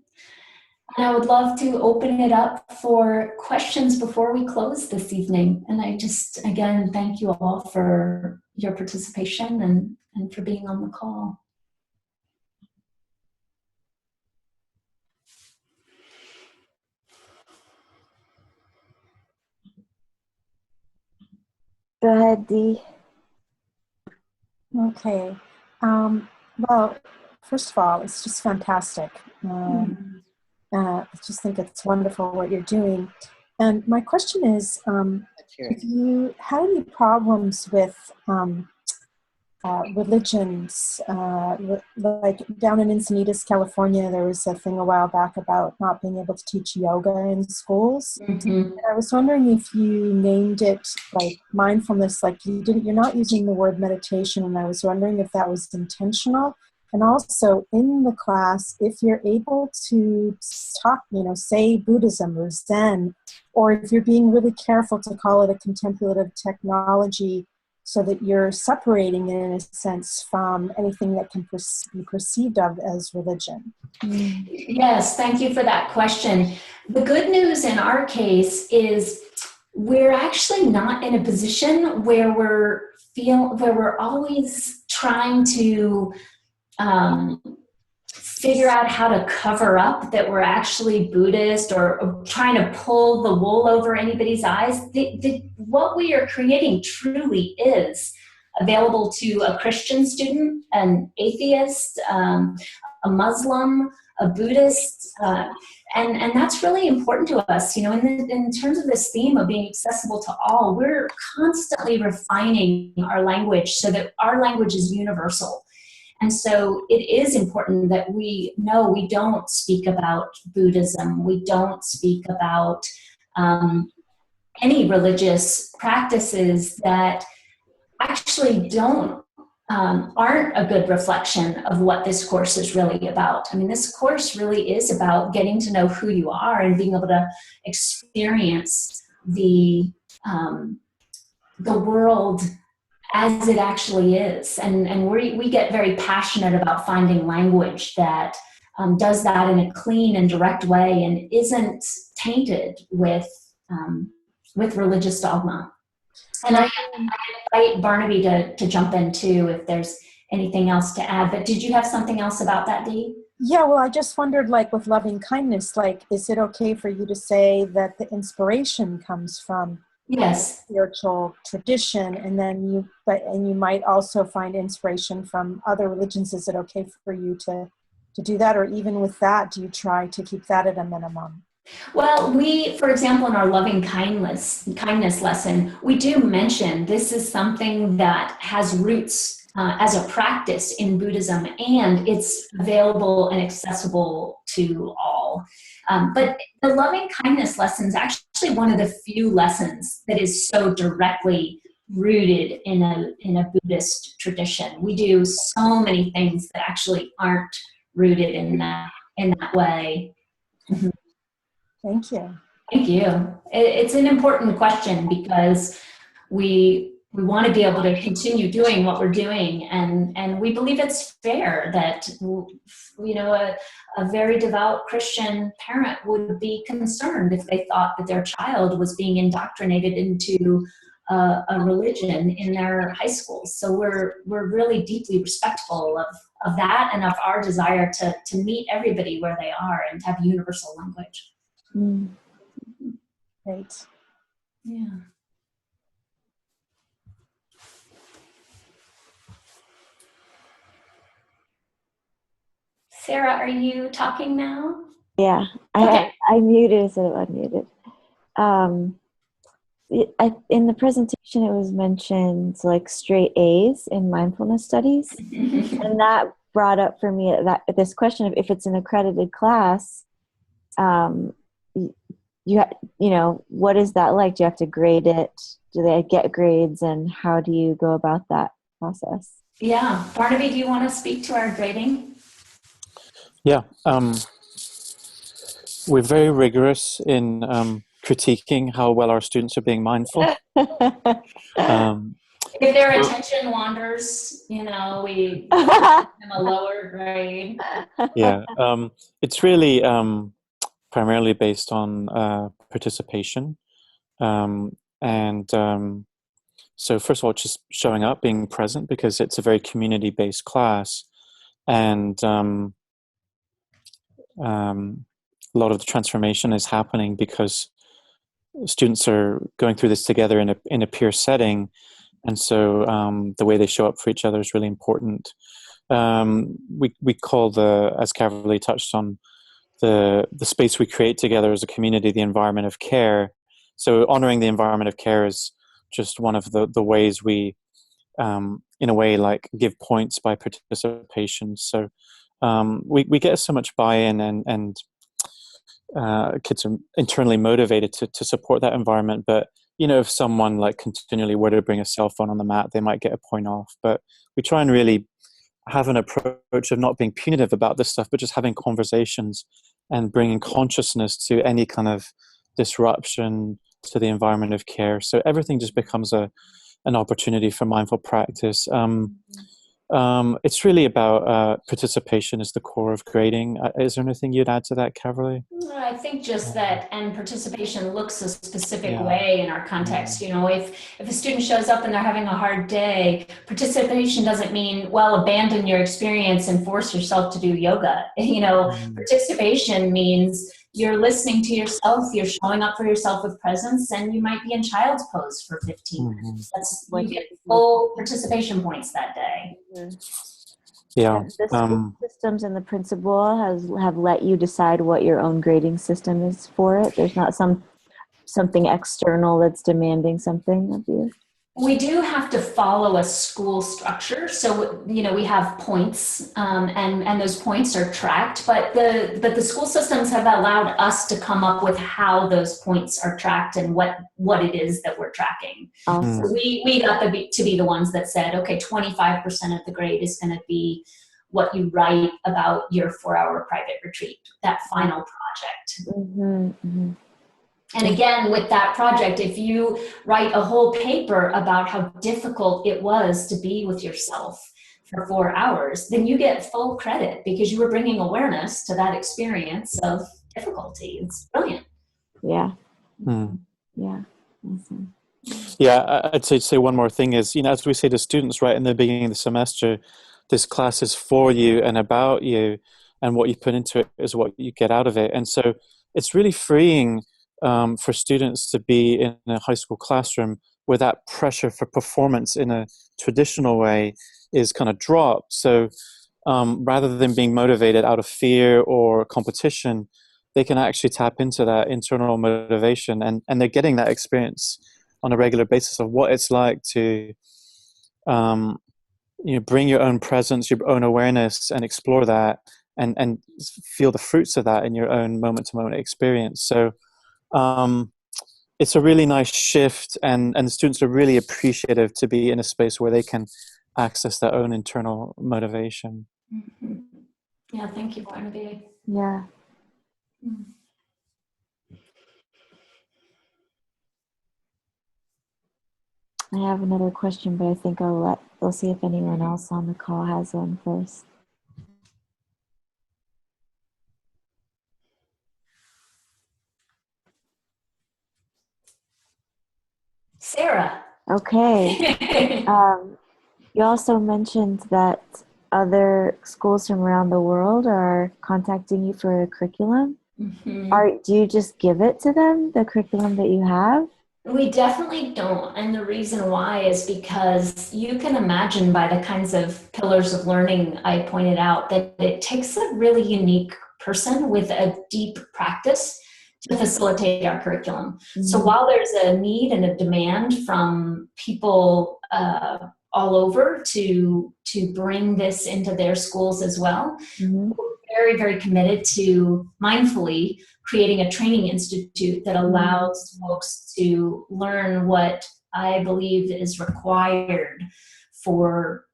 [SPEAKER 1] And I would love to open it up for questions before we close this evening. And I just, again, thank you all for your participation and for being on the call.
[SPEAKER 2] Go ahead, Dee.
[SPEAKER 4] Okay. Well, first of all, it's just fantastic. I just think it's wonderful what you're doing. And my question is, if you had any problems with religions, like down in Encinitas, California, there was a thing a while back about not being able to teach yoga in schools. And I was wondering if you named it like mindfulness, like you're not using the word meditation, and I was wondering if that was intentional. And also in the class, if you're able to talk, say Buddhism or Zen, or if you're being really careful to call it a contemplative technology, so that you're separating it in a sense from anything that can be perceived of as religion.
[SPEAKER 1] Yes, thank you for that question. The good news in our case is we're actually not in a position where we're always trying to figure out how to cover up that we're actually Buddhist or trying to pull the wool over anybody's eyes. What we are creating truly is available to a Christian student, an atheist, a Muslim, a Buddhist, and that's really important to us. In terms of this theme of being accessible to all, we're constantly refining our language so that our language is universal. And so it is important that we know we don't speak about Buddhism. We don't speak about any religious practices that actually aren't a good reflection of what this course is really about. I mean, this course really is about getting to know who you are and being able to experience the world as it actually is. And we get very passionate about finding language that does that in a clean and direct way and isn't tainted with religious dogma. And I invite Barnaby to jump in too if there's anything else to add. But did you have something else about that, Dee?
[SPEAKER 4] Yeah, well, I just wondered, like with loving kindness, like, is it okay for you to say that the inspiration comes from spiritual tradition, and then you might also find inspiration from other religions? Is it okay for you to do that, or even with that, do you try to keep that at a minimum?
[SPEAKER 1] Well, for example, in our loving kindness lesson, we do mention this is something that has roots as a practice in Buddhism, and it's available and accessible to all. But the loving kindness lesson is actually one of the few lessons that is so directly rooted in a Buddhist tradition. We do so many things that actually aren't rooted in that way. Mm-hmm.
[SPEAKER 4] Thank you.
[SPEAKER 1] Thank you. It's an important question because we want to be able to continue doing what we're doing, and we believe it's fair that a very devout Christian parent would be concerned if they thought that their child was being indoctrinated into a religion in their high schools. So we're really deeply respectful of that and of our desire to meet everybody where they are and to have universal language.
[SPEAKER 4] Great.
[SPEAKER 1] Yeah. Sarah, are you talking now?
[SPEAKER 2] Yeah,
[SPEAKER 1] Okay.
[SPEAKER 2] I muted instead of unmuted. In the presentation, it was mentioned like straight A's in mindfulness studies, and that brought up for me this question of if it's an accredited class, what is that like? Do you have to grade it? Do they get grades, and how do you go about that process?
[SPEAKER 1] Yeah, Barnaby, do you want to speak to our grading?
[SPEAKER 3] Yeah, we're very rigorous in critiquing how well our students are being mindful.
[SPEAKER 1] If their attention wanders, we give them a lower grade.
[SPEAKER 3] Yeah, it's really primarily based on participation. So first of all, just showing up, being present, because it's a very community-based class. And a lot of the transformation is happening because students are going through this together in a peer setting, and so the way they show up for each other is really important. we call as Caverly touched on, the space we create together as a community, the environment of care. So honoring the environment of care is just one of the ways we, in a way, like give points by participation. So we get so much buy-in, and kids are internally motivated to support that environment. But if someone like continually were to bring a cell phone on the mat, they might get a point off. But we try and really have an approach of not being punitive about this stuff, but just having conversations and bringing consciousness to any kind of disruption to the environment of care. So everything just becomes an opportunity for mindful practice. It's really about participation is the core of grading. Is there anything you'd add to that, Caverly?
[SPEAKER 1] I think just that, and participation looks a specific way in our context. If a student shows up and they're having a hard day, participation doesn't mean, well, abandon your experience and force yourself to do yoga. Participation means you're listening to yourself, you're showing up for yourself with presence, and you might be in child's pose for 15 minutes. You get full participation points that day.
[SPEAKER 3] Yeah.
[SPEAKER 2] The school systems and the principal have let you decide what your own grading system is for it. There's not something external that's demanding something of you.
[SPEAKER 1] We do have to follow a school structure. So, we have points, and those points are tracked, but the school systems have allowed us to come up with how those points are tracked and what it is that we're tracking.
[SPEAKER 2] Awesome.
[SPEAKER 1] So we got to be the ones that said, okay, 25% of the grade is going to be what you write about your 4-hour private retreat, that final project. And again, with that project, if you write a whole paper about how difficult it was to be with yourself for 4 hours, then you get full credit because you were bringing awareness to that experience of difficulty. It's brilliant.
[SPEAKER 2] Yeah. Yeah. Awesome.
[SPEAKER 3] Yeah, I'd say one more thing is, as we say to students right in the beginning of the semester, this class is for you and about you, and what you put into it is what you get out of it. And so it's really freeing for students to be in a high school classroom where that pressure for performance in a traditional way is kind of dropped. So rather than being motivated out of fear or competition, they can actually tap into that internal motivation, and they're getting that experience on a regular basis of what it's like to bring your own presence, your own awareness, and explore that, and feel the fruits of that in your own moment-to-moment experience. So it's a really nice shift, and the students are really appreciative to be in a space where they can access their own internal motivation.
[SPEAKER 1] Yeah, thank you, Barnaby.
[SPEAKER 2] Yeah. I have another question, but I think we'll see if anyone else on the call has one first.
[SPEAKER 1] Sarah.
[SPEAKER 2] Okay. You also mentioned that other schools from around the world are contacting you for a curriculum. Do you just give it to them, the curriculum that you have?
[SPEAKER 1] We definitely don't. And the reason why is because you can imagine by the kinds of pillars of learning I pointed out that it takes a really unique person with a deep practice to facilitate our curriculum. So while there's a need and a demand from people all over to bring this into their schools as well, we're very, very committed to mindfully creating a training institute that allows folks to learn what I believe is required for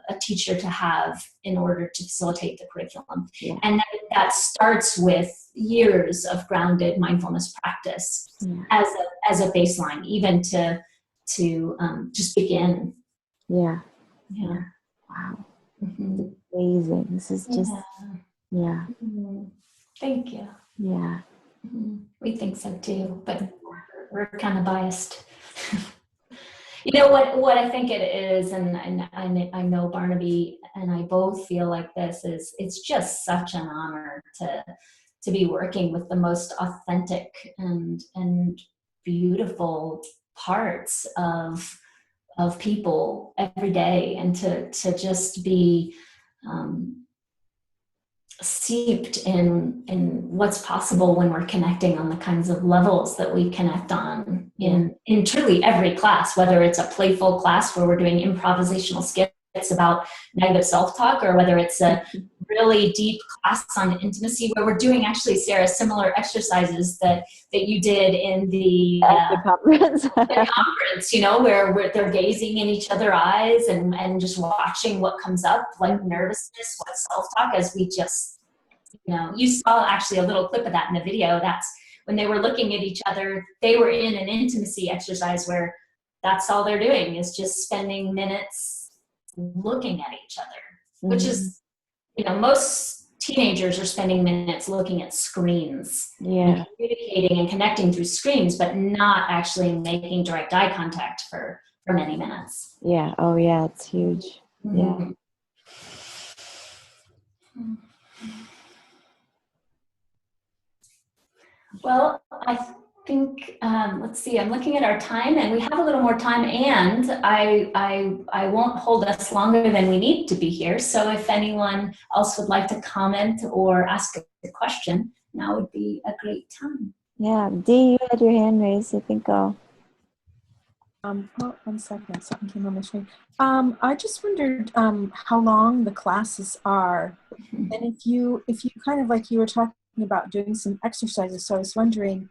[SPEAKER 1] a teacher to have in order to facilitate the curriculum. Yeah. And that starts with years of grounded mindfulness practice as a baseline, even to just begin.
[SPEAKER 2] Yeah. Wow. Amazing. This is just,
[SPEAKER 1] Thank you.
[SPEAKER 2] Yeah.
[SPEAKER 1] We think so too, but we're kind of biased. You know what I think it is, and I know Barnaby and I both feel like this, is it's just such an honor to be working with the most authentic and beautiful parts of people every day, and to just be seeped in what's possible when we're connecting on the kinds of levels that we connect on in truly every class, whether it's a playful class where we're doing improvisational skits about negative self-talk, or whether it's a really deep class on intimacy where we're doing, actually, Sarah, similar exercises that you did in the
[SPEAKER 2] conference.
[SPEAKER 1] the conference, where they're gazing in each other's eyes and just watching what comes up, like nervousness, what self-talk, as we just, you saw actually a little clip of that in the video. That's when they were looking at each other, they were in an intimacy exercise where that's all they're doing is just spending minutes looking at each other, which is, most teenagers are spending minutes looking at screens, and communicating and connecting through screens, but not actually making direct eye contact for many minutes.
[SPEAKER 2] Yeah. Oh yeah, it's huge. Yeah.
[SPEAKER 1] Well, I think, let's see, I'm looking at our time, and we have a little more time, and I won't hold us longer than we need to be here. So if anyone else would like to comment or ask a question, now would be a great time.
[SPEAKER 2] Yeah. Dee, you had your hand raised. I think I'll.
[SPEAKER 4] Hold 1 second. Something came on my screen. I just wondered how long the classes are, and if you kind of, like you were talking about doing some exercises. So I was wondering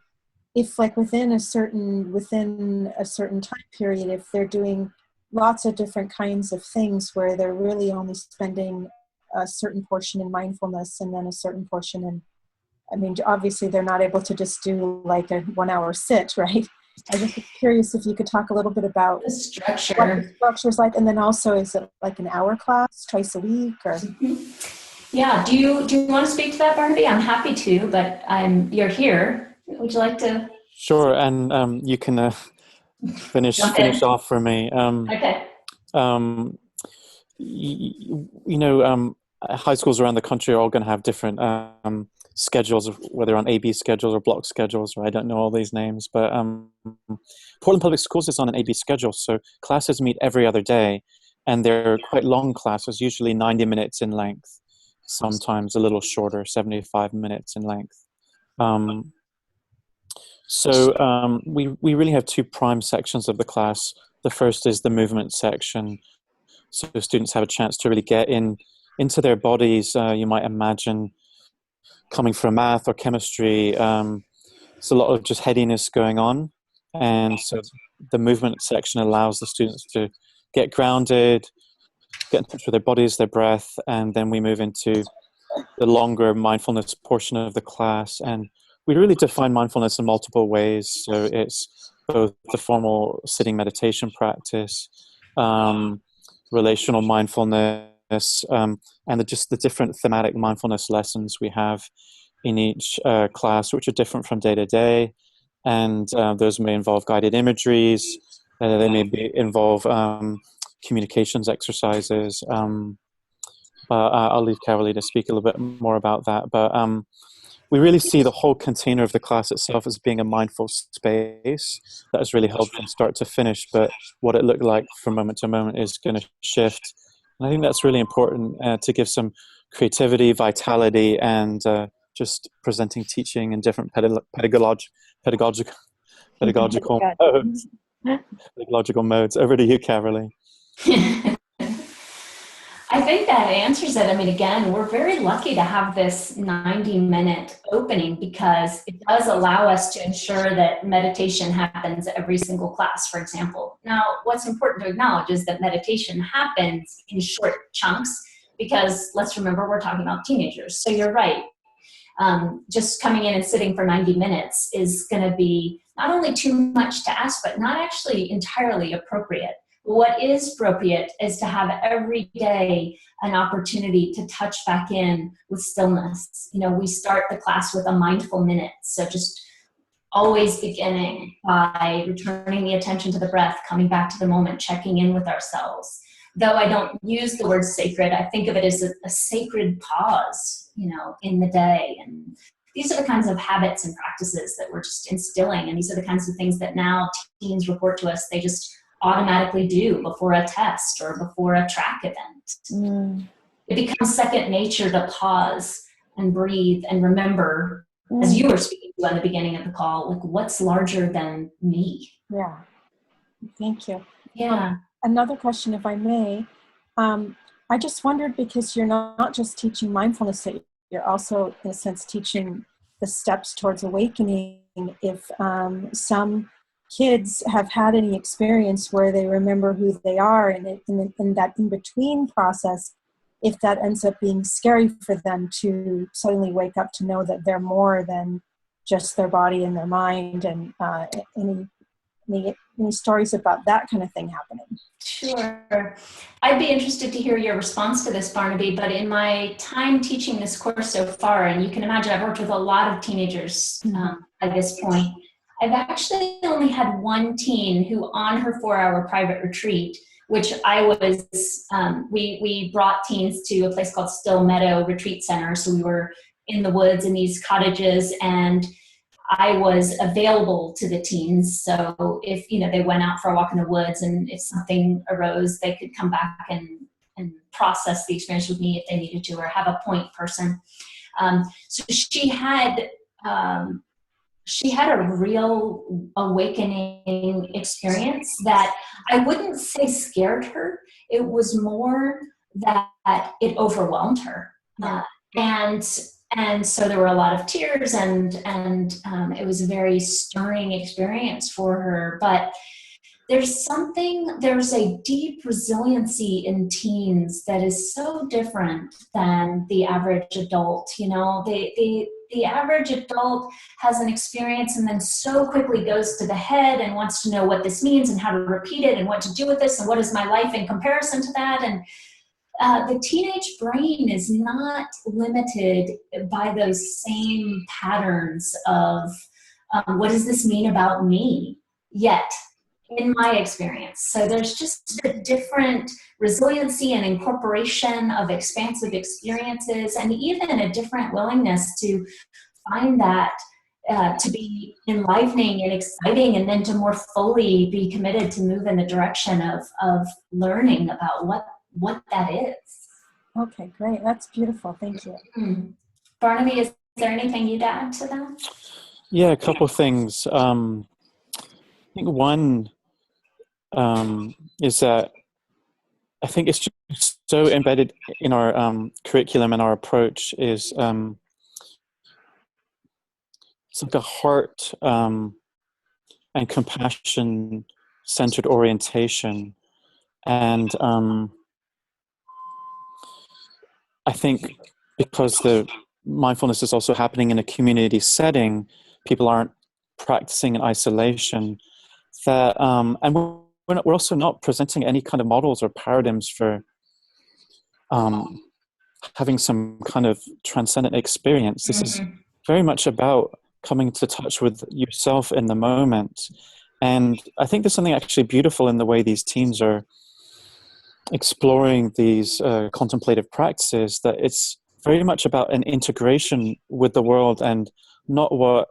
[SPEAKER 4] if, like, within a certain time period, if they're doing lots of different kinds of things where they're really only spending a certain portion in mindfulness and then a certain portion in, I mean, obviously they're not able to just do like a 1 hour sit, right? I just was curious if you could talk a little bit about
[SPEAKER 1] The structure.
[SPEAKER 4] what the structure's like, and then also, is it like an hour class twice a week, or?
[SPEAKER 1] Yeah. Do you want to speak to that, Barnaby? I'm happy to, but you're here. Would you like to?
[SPEAKER 3] Sure, and you can finish off for me.
[SPEAKER 1] Okay.
[SPEAKER 3] High schools around the country are all going to have different schedules, whether on AB schedules or block schedules, or I don't know all these names, but Portland Public Schools is on an AB schedule, so classes meet every other day, and they're quite long classes, usually 90 minutes in length, sometimes a little shorter, 75 minutes in length. So we really have two prime sections of the class. The first is the movement section, so students have a chance to really get into their bodies. You might imagine coming from math or chemistry, it's a lot of just headiness going on, and so the movement section allows the students to get grounded, get in touch with their bodies, their breath, and then we move into the longer mindfulness portion of the class. And we really define mindfulness in multiple ways. So it's both the formal sitting meditation practice, relational mindfulness, and just the different thematic mindfulness lessons we have in each class, which are different from day to day. And those may involve guided imageries, they may involve communications exercises. I'll leave Caverly to speak a little bit more about that. But we really see the whole container of the class itself as being a mindful space that is really held from start to finish. But what it looked like from moment to moment is going to shift. And I think that's really important to give some creativity, vitality, and just presenting teaching in different pedagogical modes. Pedagogical modes. Over to you, Caverly.
[SPEAKER 1] I think that answers it. I mean, again, we're very lucky to have this 90-minute opening because it does allow us to ensure that meditation happens every single class, for example. Now, what's important to acknowledge is that meditation happens in short chunks because let's remember we're talking about teenagers. So you're right. Just coming in and sitting for 90 minutes is going to be not only too much to ask, but not actually entirely appropriate. What is appropriate is to have every day an opportunity to touch back in with stillness. You know, we start the class with a mindful minute. So just always beginning by returning the attention to the breath, coming back to the moment, checking in with ourselves. Though I don't use the word sacred, I think of it as a sacred pause, you know, in the day. And these are the kinds of habits and practices that we're just instilling. And these are the kinds of things that now teens report to us. They just automatically do before a test or before a track event. it becomes second nature to pause and breathe and remember, as you were speaking to in the beginning of the call, like what's larger than me.
[SPEAKER 4] Yeah. Thank you.
[SPEAKER 1] Yeah.
[SPEAKER 4] Another question, if I may. I just wondered, because you're not just teaching mindfulness, that you're also, in a sense, teaching the steps towards awakening. If some kids have had any experience where they remember who they are, and in that in-between process, if that ends up being scary for them to suddenly wake up to know that they're more than just their body and their mind, and any stories about that kind of thing happening?
[SPEAKER 1] Sure. I'd be interested to hear your response to this, Barnaby, but in my time teaching this course so far, and you can imagine I've worked with a lot of teenagers at this point, I've actually only had one teen who, on her 4-hour private retreat, which I was, we brought teens to a place called Still Meadow Retreat Center. So we were in the woods in these cottages, and I was available to the teens. So if, they went out for a walk in the woods and if something arose, they could come back and process the experience with me if they needed to, or have a point person. So she had a real awakening experience that I wouldn't say scared her. It was more that it overwhelmed her. And so there were a lot of tears, and it was a very stirring experience for her. But there's a deep resiliency in teens that is so different than the average adult. The average adult has an experience and then so quickly goes to the head and wants to know what this means and how to repeat it and what to do with this and what is my life in comparison to that. And the teenage brain is not limited by those same patterns of what does this mean about me yet, in my experience. So there's just a different resiliency and incorporation of expansive experiences, and even a different willingness to find that to be enlivening and exciting, and then to more fully be committed to move in the direction of learning about what that is.
[SPEAKER 4] Okay, great. That's beautiful. Thank you.
[SPEAKER 1] Barnaby, is there anything you'd add to that?
[SPEAKER 3] Yeah, a couple of things. I think one is that I think it's just so embedded in our curriculum and our approach is it's like a heart and compassion-centered orientation. And I think because the mindfulness is also happening in a community setting, people aren't practicing in isolation. That and we're also not presenting any kind of models or paradigms for having some kind of transcendent experience. This is very much about coming to touch with yourself in the moment. And I think there's something actually beautiful in the way these teens are exploring these contemplative practices, that it's very much about an integration with the world, and not what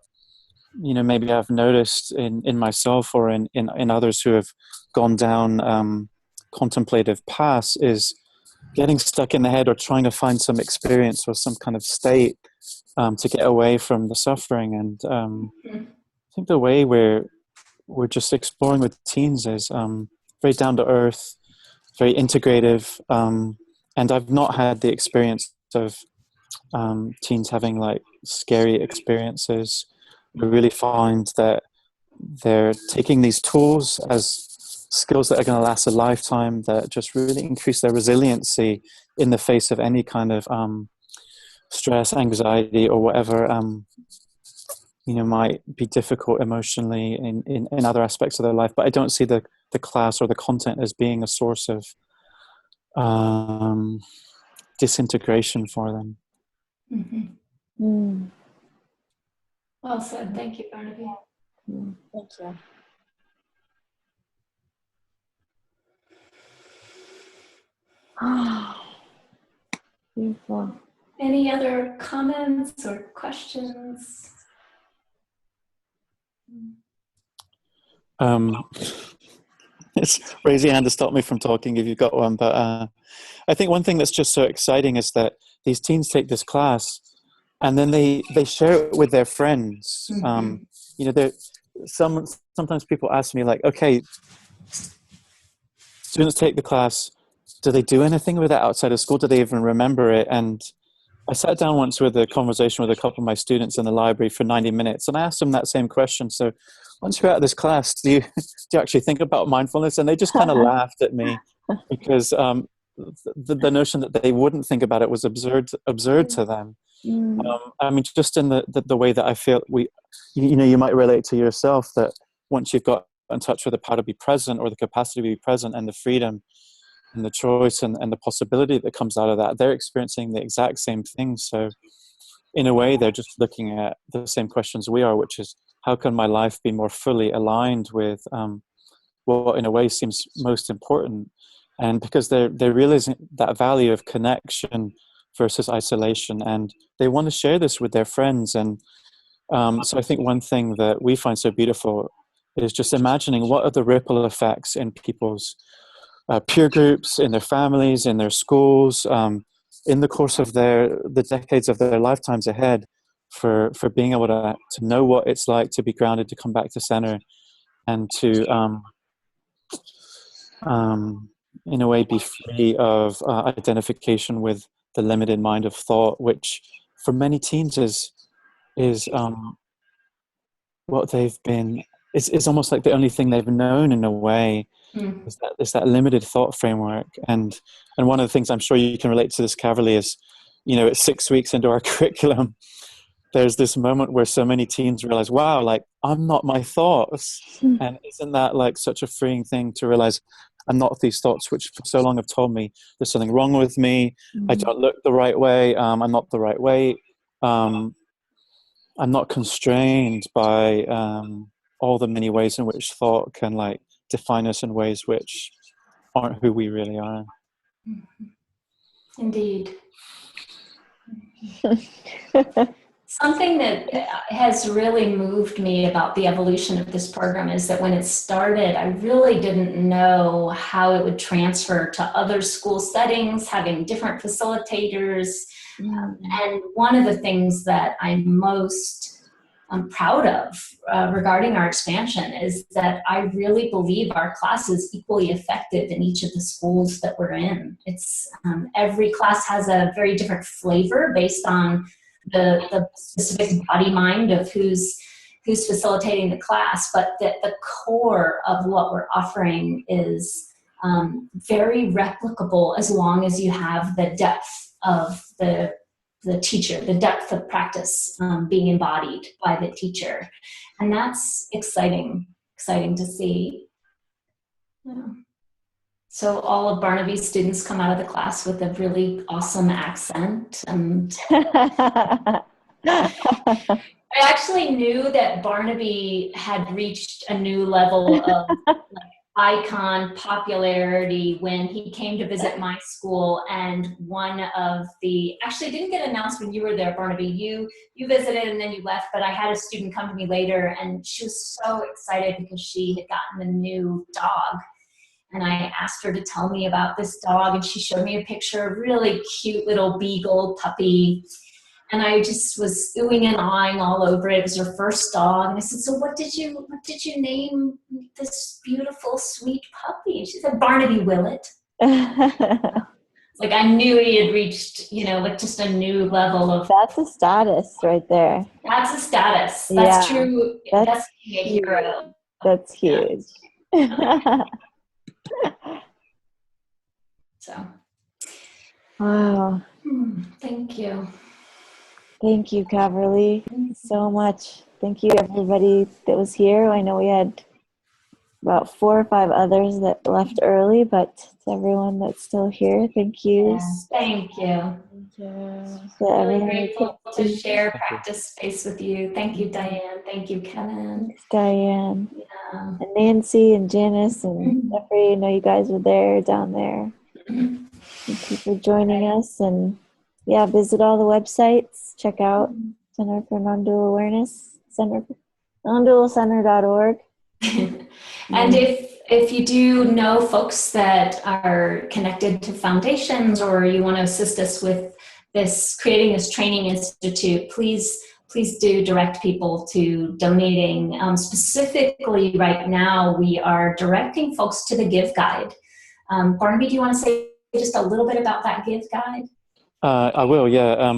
[SPEAKER 3] maybe I've noticed in myself or in others who have gone down contemplative paths, is getting stuck in the head or trying to find some experience or some kind of state to get away from the suffering. And I think the way we're just exploring with teens is very down to earth, very integrative, and I've not had the experience of teens having like scary experiences. I really find that they're taking these tools as skills that are going to last a lifetime, that just really increase their resiliency in the face of any kind of stress, anxiety, or whatever might be difficult emotionally in other aspects of their life. But I don't see the class or the content as being a source of disintegration for them.
[SPEAKER 1] Well said. Thank you, Barnaby.
[SPEAKER 4] Thank you.
[SPEAKER 2] Beautiful.
[SPEAKER 1] Any other comments or questions?
[SPEAKER 3] It's raise your hand to stop me from talking if you've got one. But I think one thing that's just so exciting is that these teens take this class and then they share it with their friends. You know, sometimes people ask me like, okay, students take the class, do they do anything with it outside of school? Do they even remember it? And I sat down once with a conversation with a couple of my students in the library for 90 minutes, and I asked them that same question. So once you're out of this class, do you actually think about mindfulness? And they just kind of laughed at me because the notion that they wouldn't think about it was absurd to them. I mean, just in the way that I feel you know, you might relate to yourself that once you've got in touch with the power to be present, or the capacity to be present, and the freedom and the choice and the possibility that comes out of that, they're experiencing the exact same thing. So in a way, they're just looking at the same questions we are, which is, how can my life be more fully aligned with what in a way seems most important? And because they're realizing that value of connection versus isolation, and they want to share this with their friends. And so I think one thing that we find so beautiful is just imagining what are the ripple effects in people's peer groups, in their families, in their schools, in the course of the decades of their lifetimes ahead, for being able to know what it's like to be grounded, to come back to center, and to in a way be free of identification with the limited mind of thought, which for many teens is what they've been. It's almost like the only thing they've known in a way. Is that limited thought framework. And one of the things I'm sure you can relate to this, Caverly, is, you know, it's 6 weeks into our curriculum, there's this moment where so many teens realize, wow, like, I'm not my thoughts. And isn't that like such a freeing thing to realize I'm not these thoughts, which for so long have told me there's something wrong with me. I don't look the right way. I'm not the right way. I'm not constrained by all the many ways in which thought can like define us in ways which aren't who we really are.
[SPEAKER 1] Indeed. Something that has really moved me about the evolution of this program is that when it started, I really didn't know how it would transfer to other school settings, having different facilitators. And one of the things that I'm most proud of regarding our expansion is that I really believe our class is equally effective in each of the schools that we're in. It's every class has a very different flavor based on the specific body mind of who's facilitating the class, but the core of what we're offering is very replicable as long as you have the depth of the teacher, the depth of practice being embodied by the teacher. And that's exciting to see. Yeah. So all of Barnaby's students come out of the class with a really awesome accent. And I actually knew that Barnaby had reached a new level of icon popularity when he came to visit my school, and one of the, actually didn't get announced when you were there, Barnaby, you visited and then you left, but I had a student come to me later and she was so excited because she had gotten a new dog, and I asked her to tell me about this dog, and she showed me a picture of a really cute little beagle puppy. And I just was oohing and ahhing all over it. It was her first dog. And I said, so what did you name this beautiful, sweet puppy? And she said, Barnaby Willett. Like I knew he had reached, you know, like just a new level of.
[SPEAKER 2] That's a status right there.
[SPEAKER 1] That's a status. That's true. That's being a hero.
[SPEAKER 2] That's huge.
[SPEAKER 1] So.
[SPEAKER 2] Wow.
[SPEAKER 1] Thank you.
[SPEAKER 2] Thank you, Caverly, so much. Thank you, everybody that was here. I know we had about 4 or 5 others that left early, but to everyone that's still here, thank you.
[SPEAKER 1] Yes, thank you. Really grateful to share practice space with you. Thank you, Diane. Thank you, Kevin.
[SPEAKER 2] Thanks, Diane.
[SPEAKER 1] Yeah.
[SPEAKER 2] And Nancy and Janice and Jeffrey. I know you guys were there, down there. Thank you for joining us. And yeah, visit all the websites. Check out Center for Nondual Awareness, nondualcenter.org.
[SPEAKER 1] And if if you do know folks that are connected to foundations, or you want to assist us with creating this training institute, please do direct people to donating. Specifically right now, we are directing folks to the Give Guide. Barnaby, do you want to say just a little bit about that Give Guide?
[SPEAKER 3] I will, yeah.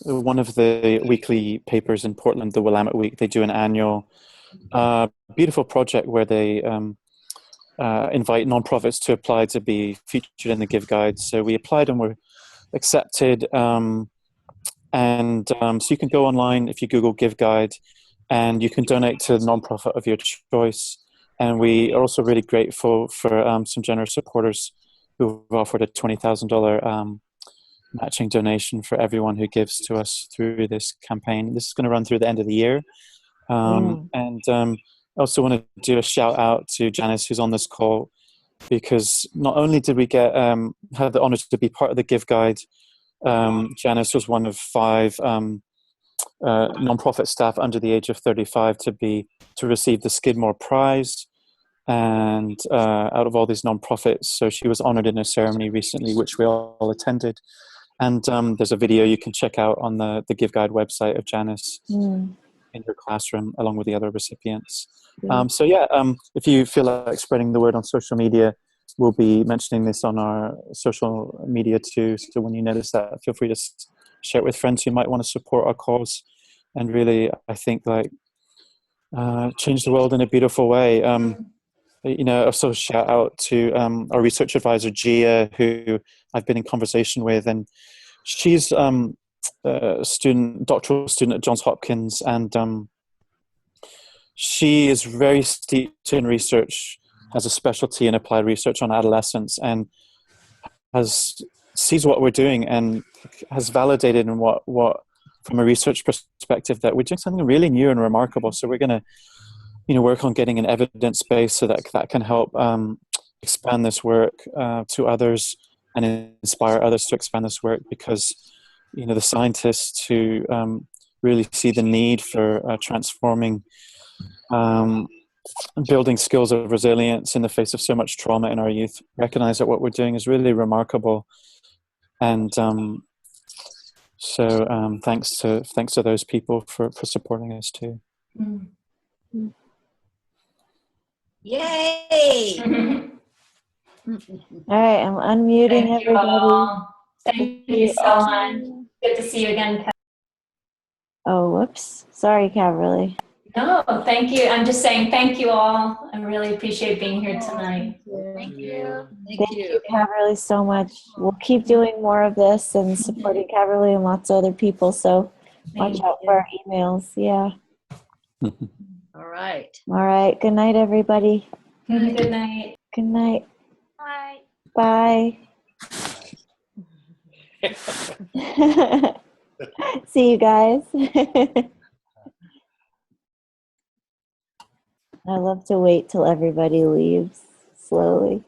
[SPEAKER 3] One of the weekly papers in Portland, the Willamette Week, they do an annual beautiful project where they invite nonprofits to apply to be featured in the Give Guide. So we applied and were accepted. So you can go online if you Google Give Guide, and you can donate to a nonprofit of your choice. And we are also really grateful for some generous supporters who've offered a $20,000 matching donation for everyone who gives to us through this campaign. This is going to run through the end of the year. And I also want to do a shout out to Janice, who's on this call, because not only did we have the honor to be part of the Give Guide, Janice was one of 5 nonprofit staff under the age of 35 to receive the Skidmore Prize, and out of all these nonprofits. So she was honored in a ceremony recently, which we all attended. And there's a video you can check out on the Give Guide website of Janice in your classroom, along with the other recipients. If you feel like spreading the word on social media, we'll be mentioning this on our social media too. So when you notice that, feel free to share it with friends who might want to support our cause and really, I think, change the world in a beautiful way. Also shout out to our research advisor, Gia, who I've been in conversation with, and she's a doctoral student at Johns Hopkins, and she is very steeped in research, has a specialty in applied research on adolescence, and sees what we're doing and has validated in what from a research perspective that we're doing something really new and remarkable. So we're going to work on getting an evidence base so that can help expand this work to others and inspire others to expand this work, because the scientists who really see the need for transforming building skills of resilience in the face of so much trauma in our youth recognize that what we're doing is really remarkable. And thanks to those people for supporting us too.
[SPEAKER 9] Yay!
[SPEAKER 2] All right, I'm unmuting
[SPEAKER 1] Thank you
[SPEAKER 2] everybody.
[SPEAKER 1] all. Thank you so much. Good to see you again.
[SPEAKER 2] Oh, whoops. Sorry, Caverly.
[SPEAKER 1] No, thank you. I'm just saying thank you all. I really appreciate being here tonight.
[SPEAKER 9] Thank you.
[SPEAKER 2] Thank you, Caverly, so much. We'll keep doing more of this and supporting Caverly and lots of other people. So watch out for our emails. Yeah.
[SPEAKER 9] All right.
[SPEAKER 2] All right. Good night, everybody.
[SPEAKER 1] Good night.
[SPEAKER 2] Good night.
[SPEAKER 9] Bye.
[SPEAKER 2] Bye. See you guys. I love to wait till everybody leaves slowly.